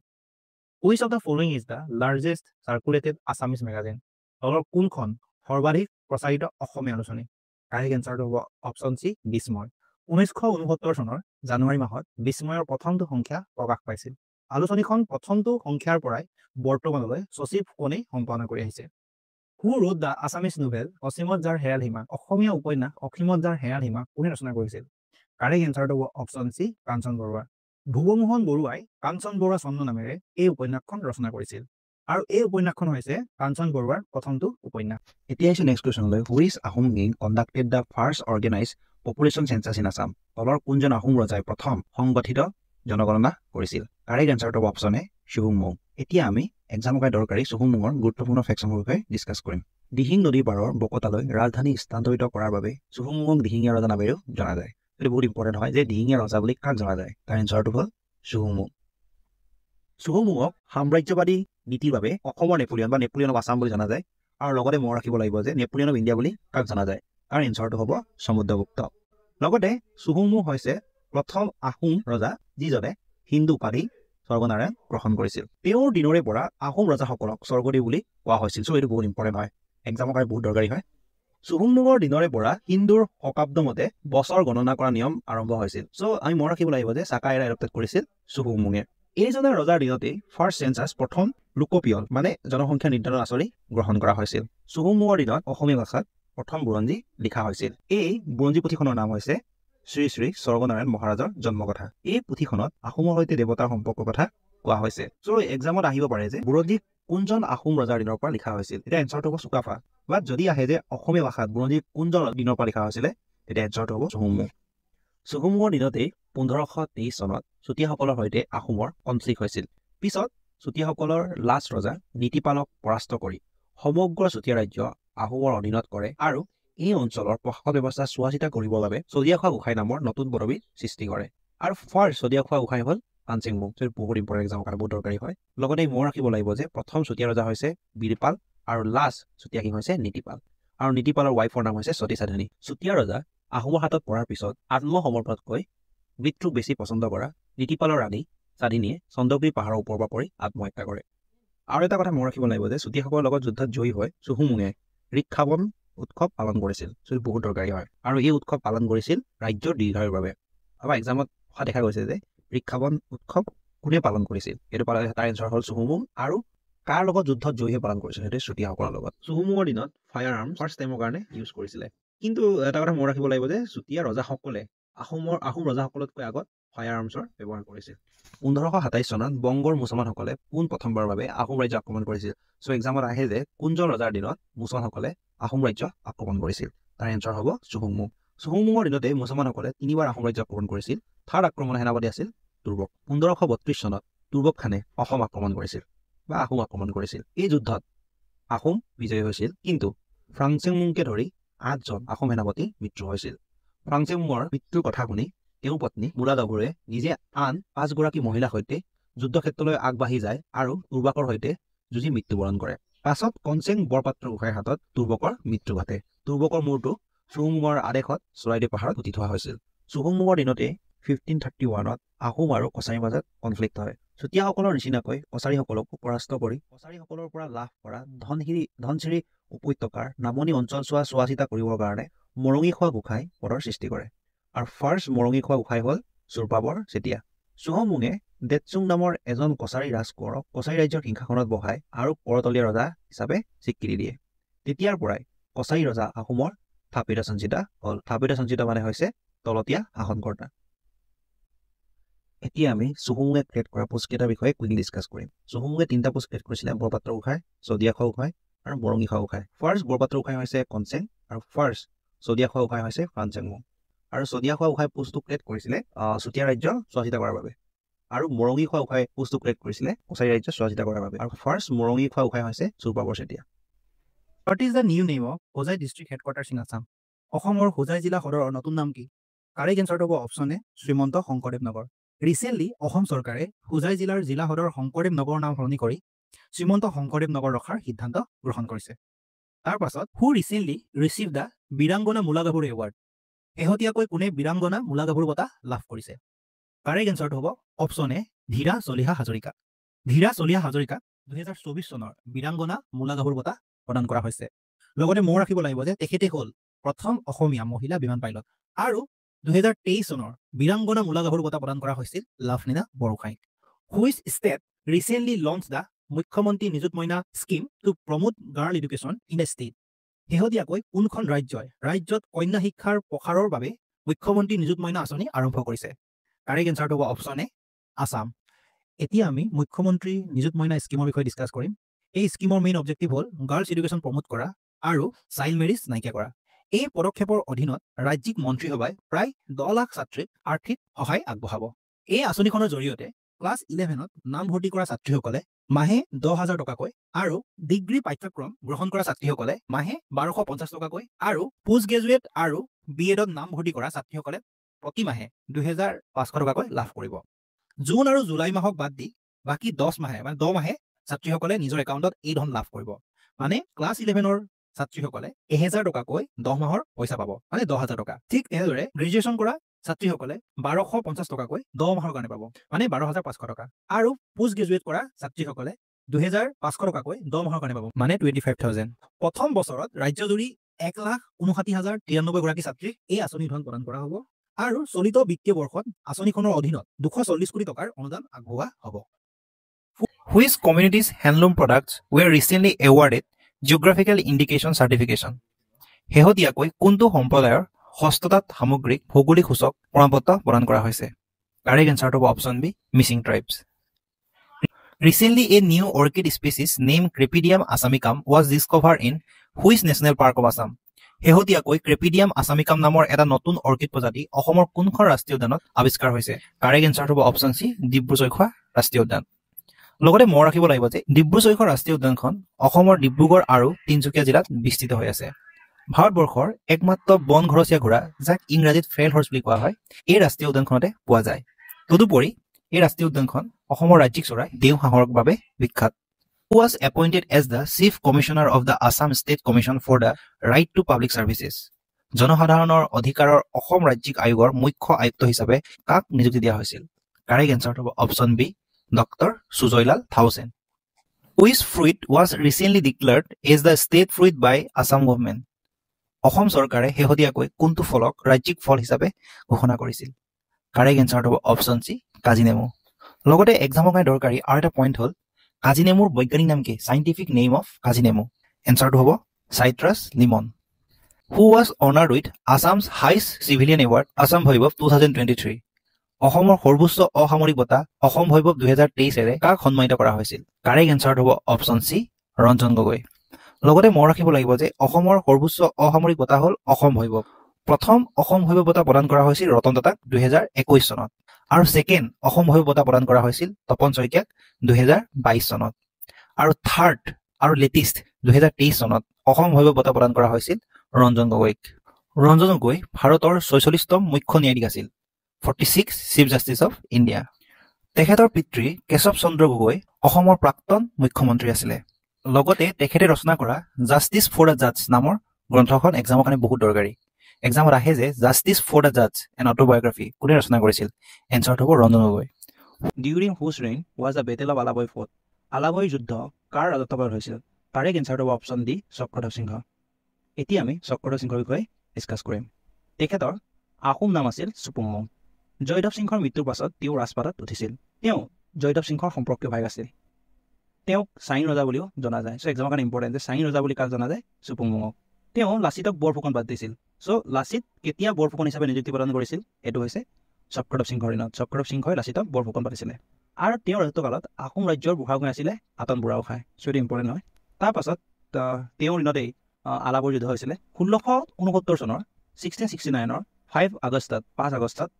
Which of the following is the largest circulated Assamese magazine? তলৰ কোনখন সৰ্বাধিক প্ৰচাৰিত অসমীয়া আলোচনী? কাৰেক্ট এনচাৰটো হ'ব অপশ্যন চি, বিস্ময়। 1969 চনৰ জানুৱাৰী মাহত বিস্ময়ৰ প্ৰথমটো সংখ্যা প্ৰকাশ পাইছিল। আলোচনীখন প্ৰথমটো সংখ্যাৰ পৰাই বৰ্তমানলৈ শশী ফুকনেই সম্পাদনা কৰি আহিছে। Who wrote the Assamese novel অসীমত যাৰ হেৰাল সীমা? অসমীয়া উপন্যাস অসীমত যাৰ হেৰাল সীমা কোনে ৰচনা কৰিছিল? কাৰেক্ট এনচাৰটো হ'ব অপশ্যন চি কাঞ্চন বৰুৱা। ধ্ৰুৱমোহন বৰুৱাই কাঞ্চন বৰুৱা চন্দ্ৰ নামেৰে এই উপন্যাসখন ৰচনা কৰিছিল আৰু এই উপন্যাসখন হৈছে কাঞ্চন বৰুৱাৰ প্ৰথমটো উপন্যাস। এতিয়া আহিছোঁ নেক্সট কুৱেশ্যনলৈ। Which Ahom king conducted the first organize population census in Assam? তলৰ কোনজন আহোম ৰজাই প্ৰথম সংগঠিত জনগণনা কৰিছিল? কাৰেক্ট এনচাৰটো হ'ব অপশ্যন এ চুহুংমুং। এতিয়া আমি এক্সামৰ কাৰণে দৰকাৰী চুহুংমুঙৰ গুৰুত্বপূৰ্ণ ফেক্টছসমূহৰ বিষয়ে ডিছকাছ কৰিম। দিহিং নদীৰ পাৰৰ বকতালৈ ৰাজধানী স্থানান্তৰিত কৰাৰ বাবে চুহুংমুঙক দিহিঙীয়া ৰজা নামেৰেও জনা যায়। এইটো বহুত ইম্পৰ্টেণ্ট হয় যে দিহিঙীয়া ৰজা বুলি কাক জনা যায়? তাৰ এনচাৰটো হ'ল চুহুংমুং। চুহুংমুঙক সাম্ৰাজ্যবাদী নীতিৰ বাবে অসমৰ নেপোলিয়ন বা নেপোলিয়ন অফ আছাম বুলি জনা যায় আৰু লগতে মনত ৰাখিব লাগিব যে নেপোলিয়ন অফ ইণ্ডিয়া বুলি কাক জনা যায়? তাৰ এনচাৰটো হ'ব সমুদ্ৰগুপ্ত। লগতে চুহুংমুং হৈছে প্ৰথম আহোম ৰজা যিজনে হিন্দু উপাধি স্বৰ্গনাৰায়ণ গ্ৰহণ কৰিছিল। তেওঁৰ দিনৰে পৰা আহোম ৰজাসকলক স্বৰ্গদেউ বুলি কোৱা হৈছিল। চ' এইটো বহুত ইম্পৰ্টেণ্ট হয়, এক্সামৰ কাৰণে বহুত দৰকাৰী হয়। চুহুংমুঙৰ দিনৰে পৰা হিন্দুৰ শকাব্দ মতে বছৰ গণনা কৰা নিয়ম আৰম্ভ হৈছিল। চ' আমি মনত ৰাখিব লাগিব যে চাকা এৰা এডপ্টেড কৰিছিল চুহুংমুঙে। এইজনে ৰজাৰ দিনতেই ফাৰ্ষ্ট চেঞ্চাছ প্ৰথম লোকপিয়ল মানে জনসংখ্যা নিৰ্ধাৰণ আঁচনি গ্ৰহণ কৰা হৈছিল। চুহুংমুঙৰ দিনত অসমীয়া ভাষাত প্ৰথম বুৰঞ্জী লিখা হৈছিল। এই বুৰঞ্জী পুথিখনৰ নাম হৈছে শ্ৰী শ্ৰী স্বৰ্গনাৰায়ণ মহাৰাজৰ জন্মকথা। এই পুথিখনত আহোমৰ সৈতে দেৱতাৰ সম্পৰ্কৰ কথা কোৱা হৈছে। চ' এক্সামত আহিব পাৰে যে বুৰঞ্জী কোনজন আহোম ৰজাৰ দিনৰ পৰা লিখা হৈছিল? এতিয়া এনচাৰটো হ'ব চুকাফা। বা যদি আহে যে অসমীয়া ভাষাত বুৰঞ্জী কোনজন দিনৰ পৰা লিখা হৈছিলে, তেতিয়া এনচাৰটো হ'ব চুহুংমুং। চুহুংমুঙৰ দিনতেই 1523 চনত চুতীয়াসকলৰ সৈতে আহোমৰ কনফ্লিক্ট হৈছিল। পিছত চুতীয়াসকলৰ লাষ্ট ৰজা নীতিপালক পৰাস্ত কৰি সমগ্ৰ চুতীয়া ৰাজ্য আহোমৰ অধীনত কৰে আৰু এই অঞ্চলৰ প্ৰশাসন ব্যৱস্থা চোৱা চিতা কৰিবৰ বাবে চদিয়াখোৱা গোসাঁই নামৰ নতুন পদবীৰ সৃষ্টি কৰে। আৰু ফাৰ্ষ্ট চদিয়াখোৱা গোসাঁই হ'ল পাঞ্চেংমুং। বহুত ইম্পৰ্টেণ্ট এক্সামৰ কাৰণে বহুত দৰকাৰী হয়। লগতে মনত ৰাখিব লাগিব যে প্ৰথম চুতীয়া ৰজা হৈছে বীৰপাল আৰু লাষ্ট চুতীয়া কিং হৈছে নীতিপাল আৰু নীতিপালৰ ৱাইফৰ নাম হৈছে সতী সাধনী। চুতীয়া ৰজা আহোমৰ হাতত পৰাৰ পিছত আত্মসমৰ্পণতকৈ মৃত্যুক বেছি পচন্দ কৰা নীতিপালৰ ৰাণী সাধিনীয়ে চন্দ্ৰগিৰি পাহাৰৰ ওপৰৰ পৰা পৰি আত্মহত্যা কৰে। আৰু এটা কথা মনত ৰাখিব লাগিব যে চুতীয়াসকলৰ লগত যুদ্ধত জয়ী হৈ চুহুংমুঙে ঋক্ষাবন উৎসৱ পালন কৰিছিল। চ' বহুত দৰকাৰী হয় আৰু এই উৎসৱ পালন কৰিছিল ৰাজ্যৰ দীৰ্ঘায়ুৰ বাবে। আমাৰ এক্সামত অহা দেখা গৈছে যে ঋক্ষাবন উৎসৱ কোনে পালন কৰিছিল? এইটো তাৰ এনচাৰ হ'ল চুহুংমুং। আৰু কাৰ লগত যুদ্ধত জয়ী হৈ পালন কৰিছিল? সেইটো চুতীয়াসকলৰ লগত। চুহুংমুঙৰ দিনত ফায়াৰ আৰ্ম ফাৰ্ষ্ট টাইমৰ কাৰণে ইউজ কৰিছিলে। কিন্তু এটা কথা মনত ৰাখিব লাগিব যে চুতীয়া ৰজাসকলে আহোম ৰজাসকলতকৈ আগত ফায়াৰ আৰ্মছৰ ব্যৱহাৰ কৰিছিল। 1527 চনত বংগৰ মুছলমানসকলে পোন প্ৰথমবাৰৰ বাবে আহোম ৰাজ্য আক্ৰমণ কৰিছিল। চ' এক্সামত আহে যে কোনজন ৰজাৰ দিনত মুছলমানসকলে আহোম ৰাজ্য আক্ৰমণ কৰিছিল? তাৰ এনচাৰ হ'ব চুহুংমুং। চুহুংমুঙৰ দিনতে মুছলমানসকলে 3বাৰ আহোম ৰাজ্য আক্ৰমণ কৰিছিল। থাৰ্ড আক্ৰমণৰ সেনাপতি আছিল তুৰ্বক। 1532 চনত তুৰ্বক খানে অসম আক্ৰমণ কৰিছিল বা আহোম আক্ৰমণ কৰিছিল। এই যুদ্ধত আহোম বিজয়ী হৈছিল, কিন্তু ফ্ৰাংচেংমুংকে ধৰি 8জন আহোম সেনাপতি মৃত্যু হৈছিল। ফ্ৰাংচেংমুঙৰ মৃত্যুৰ কথা শুনি তেওঁৰ পত্নী মূলাদাবুৰে নিজে আন 5গৰাকী মহিলাৰ সৈতে যুদ্ধক্ষেত্ৰলৈ আগবাঢ়ি যায় আৰু তুৰ্বাকৰ সৈতে যুঁজি মৃত্যুবৰণ কৰে। পাছত কনচেং বৰপাত্ৰ গোসাঁইৰ হাতত তুৰ্বকৰ মৃত্যু ঘটে। তুৰ্বকৰ মূৰটো চুহুংমুঙৰ আদেশত চৰাইদেউ পাহাৰত পুতি থোৱা হৈছিল। চুহুংমুঙৰ দিনতে 1531ত আহোম আৰু কছাৰীৰ মাজত কনফ্লিক্ট হয়। চুতীয়াসকলৰ নিচিনাকৈ কছাৰীসকলকো পৰাস্ত কৰি কছাৰীসকলৰ পৰা লাভ কৰা ধনশিৰি উপত্যকাৰ নামনি অঞ্চল চোৱা চিতা কৰিবৰ কাৰণে মৰঙীখোৱা গোসাঁই পদৰ সৃষ্টি কৰে। আৰু ফাৰ্ষ্ট মৰঙীখোৱা গোসাঁই হ'ল চুৰপাবৰ চেতিয়া। চুহুংমুঙে দেটচুং নামৰ এজন কছাৰী ৰাজকোঁৱৰক কছাৰী ৰাজ্যৰ সিংহাসনত বহাই আৰু কৰতলীয়া ৰজা হিচাপে স্বীকৃতি দিয়ে। তেতিয়াৰ পৰাই কছাৰী ৰজা আহোমৰ স্থাপিত সঞ্চিতা হ'ল। স্থাপিত সঞ্চিতা মানে হৈছে তলতীয়া শাসনকৰ্তা। এতিয়া আমি চুহুংমুঙে ক্ৰিয়েট কৰা পোষ্টকেইটাৰ বিষয়ে কুইকলি ডিছকাছ কৰিম। চুহুংমুঙে 3টা পোষ্ট ক্ৰিয়েট কৰিছিলে, বৰপাত্ৰ গোসাঁই, চদিয়াখোৱা গোসাঁই আৰু মৰঙীখোৱা গোসাঁই। ফাৰ্ষ্ট বৰপাত্ৰ গোসাঁই হৈছে কনচেং আৰু ফাৰ্ষ্ট চদিয়াখোৱা গোসাঁই হৈছে ফ্ৰাংচেংমুং। আৰু চদিয়াখোৱা গোসাঁই পোষ্টটো ক্ৰিয়েট কৰিছিলে চুতীয়া ৰাজ্য চোৱা চিতা কৰাৰ বাবে, আৰু মৰঙীখোৱা গোসাঁই পোষ্টটো ক্ৰিয়েট কৰিছিলে কছাৰী ৰাজ্য চোৱা চিতা কৰাৰ বাবে। আৰু ফাৰ্ষ্ট মৰঙীখোৱা গোসাঁই হৈছে চুৰপাবৰ Chetia. What is the new name of Hosai district headquarters in Assam? অসমৰ হোজাই জিলা সদৰৰ নতুন নাম কি? কাৰেক্ট এনচাৰটো হ'ব অপশ্যন এ শ্ৰীমন্ত শংকৰদেৱ নগৰ। ৰিচেণ্টলি অসম চৰকাৰে হোজাই জিলাৰ জিলা সদৰ শংকৰদেৱ নগৰৰ নাম সলনি কৰি শ্ৰীমন্ত শংকৰদেৱ নগৰ ৰখাৰ সিদ্ধান্ত গ্ৰহণ কৰিছে। তাৰ পাছত হু ৰিচেণ্টলি ৰিচিভ দ্য বীৰাংগনা মূলা গাভৰু এৱাৰ্ড? শেহতীয়াকৈ কোনে বীৰাংগনা মূলা গাভৰু বঁটা লাভ কৰিছে? কাৰেক্ট এনচাৰটো হ'ব অপশ্যন এ ধীৰা চলিহা হাজৰিকা। ধীৰা চলিহা হাজৰিকাক 2024 চনৰ বীৰাংগনা মূলা গাভৰু বঁটা প্ৰদান কৰা হৈছে। লগতে মনত ৰাখিব লাগিব যে তেখেতে হ'ল প্ৰথম অসমীয়া মহিলা বিমান পাইলট। আৰু 2023 চনৰ বীৰাংগনা মূলা গাভৰু বঁটা প্ৰদান কৰা হৈছিল লাভলীনা বৰগোহাঁইক। Which state recently launch the Mukhyamantri Nijut Moina scheme to promote girl education in a state. শেহতীয়াকৈ কোনখন ৰাজ্যত কন্যা শিক্ষাৰ প্ৰসাৰৰ বাবে মুখ্যমন্ত্ৰী নিযুত মইনা আঁচনি আৰম্ভ কৰিছে? কাৰেক্ট এনচাৰটো হ'ব অপশ্যন এ আছাম। এতিয়া আমি মুখ্যমন্ত্ৰী নিযুত মইনা স্কিমৰ বিষয়ে ডিছকাছ কৰিম। এই স্কিমৰ মেইন অবজেক্টিভ হ'ল গাৰ্লছ এডুকেশ্যন প্ৰমোট কৰা আৰু চাইল্ড মেৰিজ নাইকিয়া কৰা। এই পদক্ষেপৰ অধীনত ৰাজ্যিক মন্ত্ৰীসভাই প্ৰায় 10 লাখ ছাত্ৰীক আৰ্থিক সহায় আগবঢ়াব। এই আঁচনিখনৰ জৰিয়তে ক্লাছ 11ত নাম ভৰ্তি কৰা ছাত্ৰীসকলে মাহে 10,000 টকাকৈ আৰু ডিগ্ৰী পাঠ্যক্ৰম গ্ৰহণ কৰা ছাত্ৰীসকলে মাহে 1250 টকাকৈ আৰু পোষ্ট গ্ৰেজুৱেট আৰু BEdত নাম ভৰ্তি কৰা ছাত্ৰীসকলে প্ৰতি মাহে 2,500 টকাকৈ লাভ কৰিব। জুন আৰু জুলাই মাহক বাদ দি বাকী 10 মাহে ছাত্ৰীসকলে নিজৰ একাউণ্টত এই ধন লাভ কৰিব। মানে ক্লাছ 11ৰ ছাত্ৰীসকলে 1000 টকাকৈ 10 মাহৰ পইচা পাব, মানে 10,000 টকা। ঠিক এনেদৰে গ্ৰেজুৱেশ্যন কৰা ছাত্ৰীসকলে 1250 টকাকৈ 10 মাহৰ কাৰণে পাব, মানে 12,500 টকা। আৰু পোষ্ট গ্ৰেজুৱেট কৰা ছাত্ৰীসকলে 2,500 টকাকৈ 10 মাহৰ কাৰণে পাব, মানে 25,000। প্ৰথম বছৰত ৰাজ্যজুৰি 1,59,093 গৰাকী ছাত্ৰীক এই আঁচনি ধন প্ৰদান কৰা হ'ব আৰু চলিত বিত্তীয় বৰ্ষত আঁচনিখনৰ অধীনত 240 কোটি টকাৰ অনুদান আগবঢ়োৱা হ'ব। Which communities' handloom products were recently awarded Geographical Indication Certification? শেহতীয়াকৈ কোনটো সম্প্ৰদায়ৰ হস্ততাঁত সামগ্ৰীক ভৌগোলিক সূচক প্ৰমাণপত্ৰ প্ৰদান কৰা হৈছে? কাৰেক্ট এনচাৰটো হ'ব option B Mising tribes. Recently, a new orchid species named Crepidium assamicum was discovered in which national park of Assam? শেহতীয়াকৈ ক্ৰেপিডিয়াম আছামিকাম নামৰ এটা নতুন অৰ্কিড প্ৰজাতি অসমৰ কোনখন ৰাষ্ট্ৰীয় উদ্যানত আৱিষ্কাৰ হৈছে? কাৰেক্ট এনচাৰটো হ'ব অপশ্যন চি ডিব্ৰু-চৈখোৱা ৰাষ্ট্ৰীয় উদ্যান। লগতে মনত ৰাখিব লাগিব যে ডিব্ৰু-চৈখোৱা ৰাষ্ট্ৰীয় উদ্যানখন অসমৰ ডিব্ৰুগড় আৰু তিনিচুকীয়া জিলাত বিস্তৃত হৈ আছে। ভাৰতবৰ্ষৰ একমাত্ৰ বন ঘৰচীয়া ঘোঁৰা, যাক ইংৰাজীত ফেল হৰ্চ বুলি কোৱা হয়, এই ৰাষ্ট্ৰীয় উদ্যানখনতে পোৱা যায়। তদুপৰি এই ৰাষ্ট্ৰীয় উদ্যানখন অসমৰ ৰাজ্যিক চৰাই দেওহাঁহৰ বাবে বিখ্যাত। Who was appointed as the Chief Commissioner of the Assam State Commission for the Right to Public Services? জনসাধাৰণৰ অধিকাৰৰ অসম ৰাজ্যিক আয়োগৰ মুখ্য আয়ুক্ত হিচাপে কাক নিযুক্তি দিয়া হৈছিল? কাৰেক্ট এনচাৰটো হ'ব option B doctor Sujoylal Thaosen. Which fruit was recently declared as the state fruit by Assam government? Assam চৰকাৰে শেহতীয়াকৈ কোনটো ফলক ৰাজ্যিক ফল হিচাপে ঘোষণা কৰিছিল? কাৰেক্ট এনচাৰটো হ'ব অপশ্যন চি কাজিনেমু। লগতে এক্সামৰ কাৰণে দৰকাৰী আৰু এটা পইণ্ট হ'ল কাজিনেমুৰ বৈজ্ঞানিক নাম কি? Scientific name of kajinemu. এনচাৰটো হ'ব citrus Limon. Who was honored with Assam's highest civilian award, Assam Vaibhav 2023? অসমৰ সৰ্বোচ্চ অসামৰিক বঁটা অসম ভৈভৱ 2023 কাক সন্মানিত কৰা হৈছিল? কাৰেক্ট এনচাৰটো হ'ব অপশ্যন চি ৰঞ্জন গগৈ। লগতে মনত ৰাখিব লাগিব যে অসমৰ সৰ্বোচ্চ অসামৰিক বঁটা হ'ল অসম ভৈভৱ। প্ৰথম অসম ভৈভৱ বঁটা প্ৰদান কৰা হৈছিল ৰতন টাটাক 2021 চনত আৰু ছেকেণ্ড অসম ভৈভৱ বঁটা প্ৰদান কৰা হৈছিল তপন শইকীয়াক 2022 চনত আৰু থাৰ্ড আৰু লেটেষ্ট 2023 চনত অসম ভৈভৱ বঁটা প্ৰদান কৰা হৈছিল ৰঞ্জন গগৈক। ৰঞ্জন গগৈ ভাৰতৰ 46তম মুখ্য ন্যায়াধীশ আছিল, 46 চিফ জাষ্টিচ অফ ইণ্ডিয়া। তেখেতৰ পিতৃ কেশৱ চন্দ্ৰ গগৈ অসমৰ প্ৰাক্তন মুখ্যমন্ত্ৰী আছিলে। লগতে তেখেতে ৰচনা কৰা জাষ্টিচ ফৰ দ্য জাজ নামৰ গ্ৰন্থখন এক্সামৰ কাৰণে বহুত দৰকাৰী। এক্সামত আহে যে জাষ্টিচ ফৰ দ্য জাজ এন অটোবায়োগ্ৰাফি কোনে ৰচনা কৰিছিল? এনচাৰটো হ'ব Ranjan Gogoi. During whose reign was the battle of Alaboi fort? Alaboi যুদ্ধ কাৰ ৰাজত্বকালত হৈছিল? কাৰেক্ট এনচাৰটো হ'ব অপশ্যন ডি চক্ৰধৰ সিংহ। এতিয়া আমি চক্ৰধৰ সিংহৰ বিষয়ে ডিছকাছ কৰিম। তেখেতৰ আহোম নাম আছিল চুপুংমুং। জয়দেৱ সিংহৰ মৃত্যুৰ পাছত তেওঁ ৰাজপাটত উঠিছিল। তেওঁ জয়দেৱ সিংহৰ সম্পৰ্কীয় ভাই আছিল। তেওঁক চাইন ৰজা বুলিও জনা যায়। চ' এক্সামৰ কাৰণে ইম্পৰ্টেণ্ট যে চাইন ৰজা বুলি কাক জনা যায়? চুপুংমুঙক। তেওঁ লাচিতক বৰফুকন বাদ দিছিল। চ' লাচিত কেতিয়া বৰফুকন হিচাপে নিযুক্তি প্ৰদান কৰিছিল? এইটো হৈছে চক্ৰধৰ সিংহৰ দিনত। চক্ৰধৰ সিংহই লাচিতক বৰফুকন পাতিছিলে। আৰু তেওঁৰ ৰাজত্বকালত আহোম ৰাজ্যৰ বুঢ়াগোহাঁই আছিলে আতন বুঢ়াগোহাঁই। চ' এইটো ইম্পৰ্টেণ্ট হয়। তাৰপাছত তেওঁৰ দিনতেই আলাবৈ যুদ্ধ হৈছিলে 1669 চনৰ 1669 5 আগষ্টত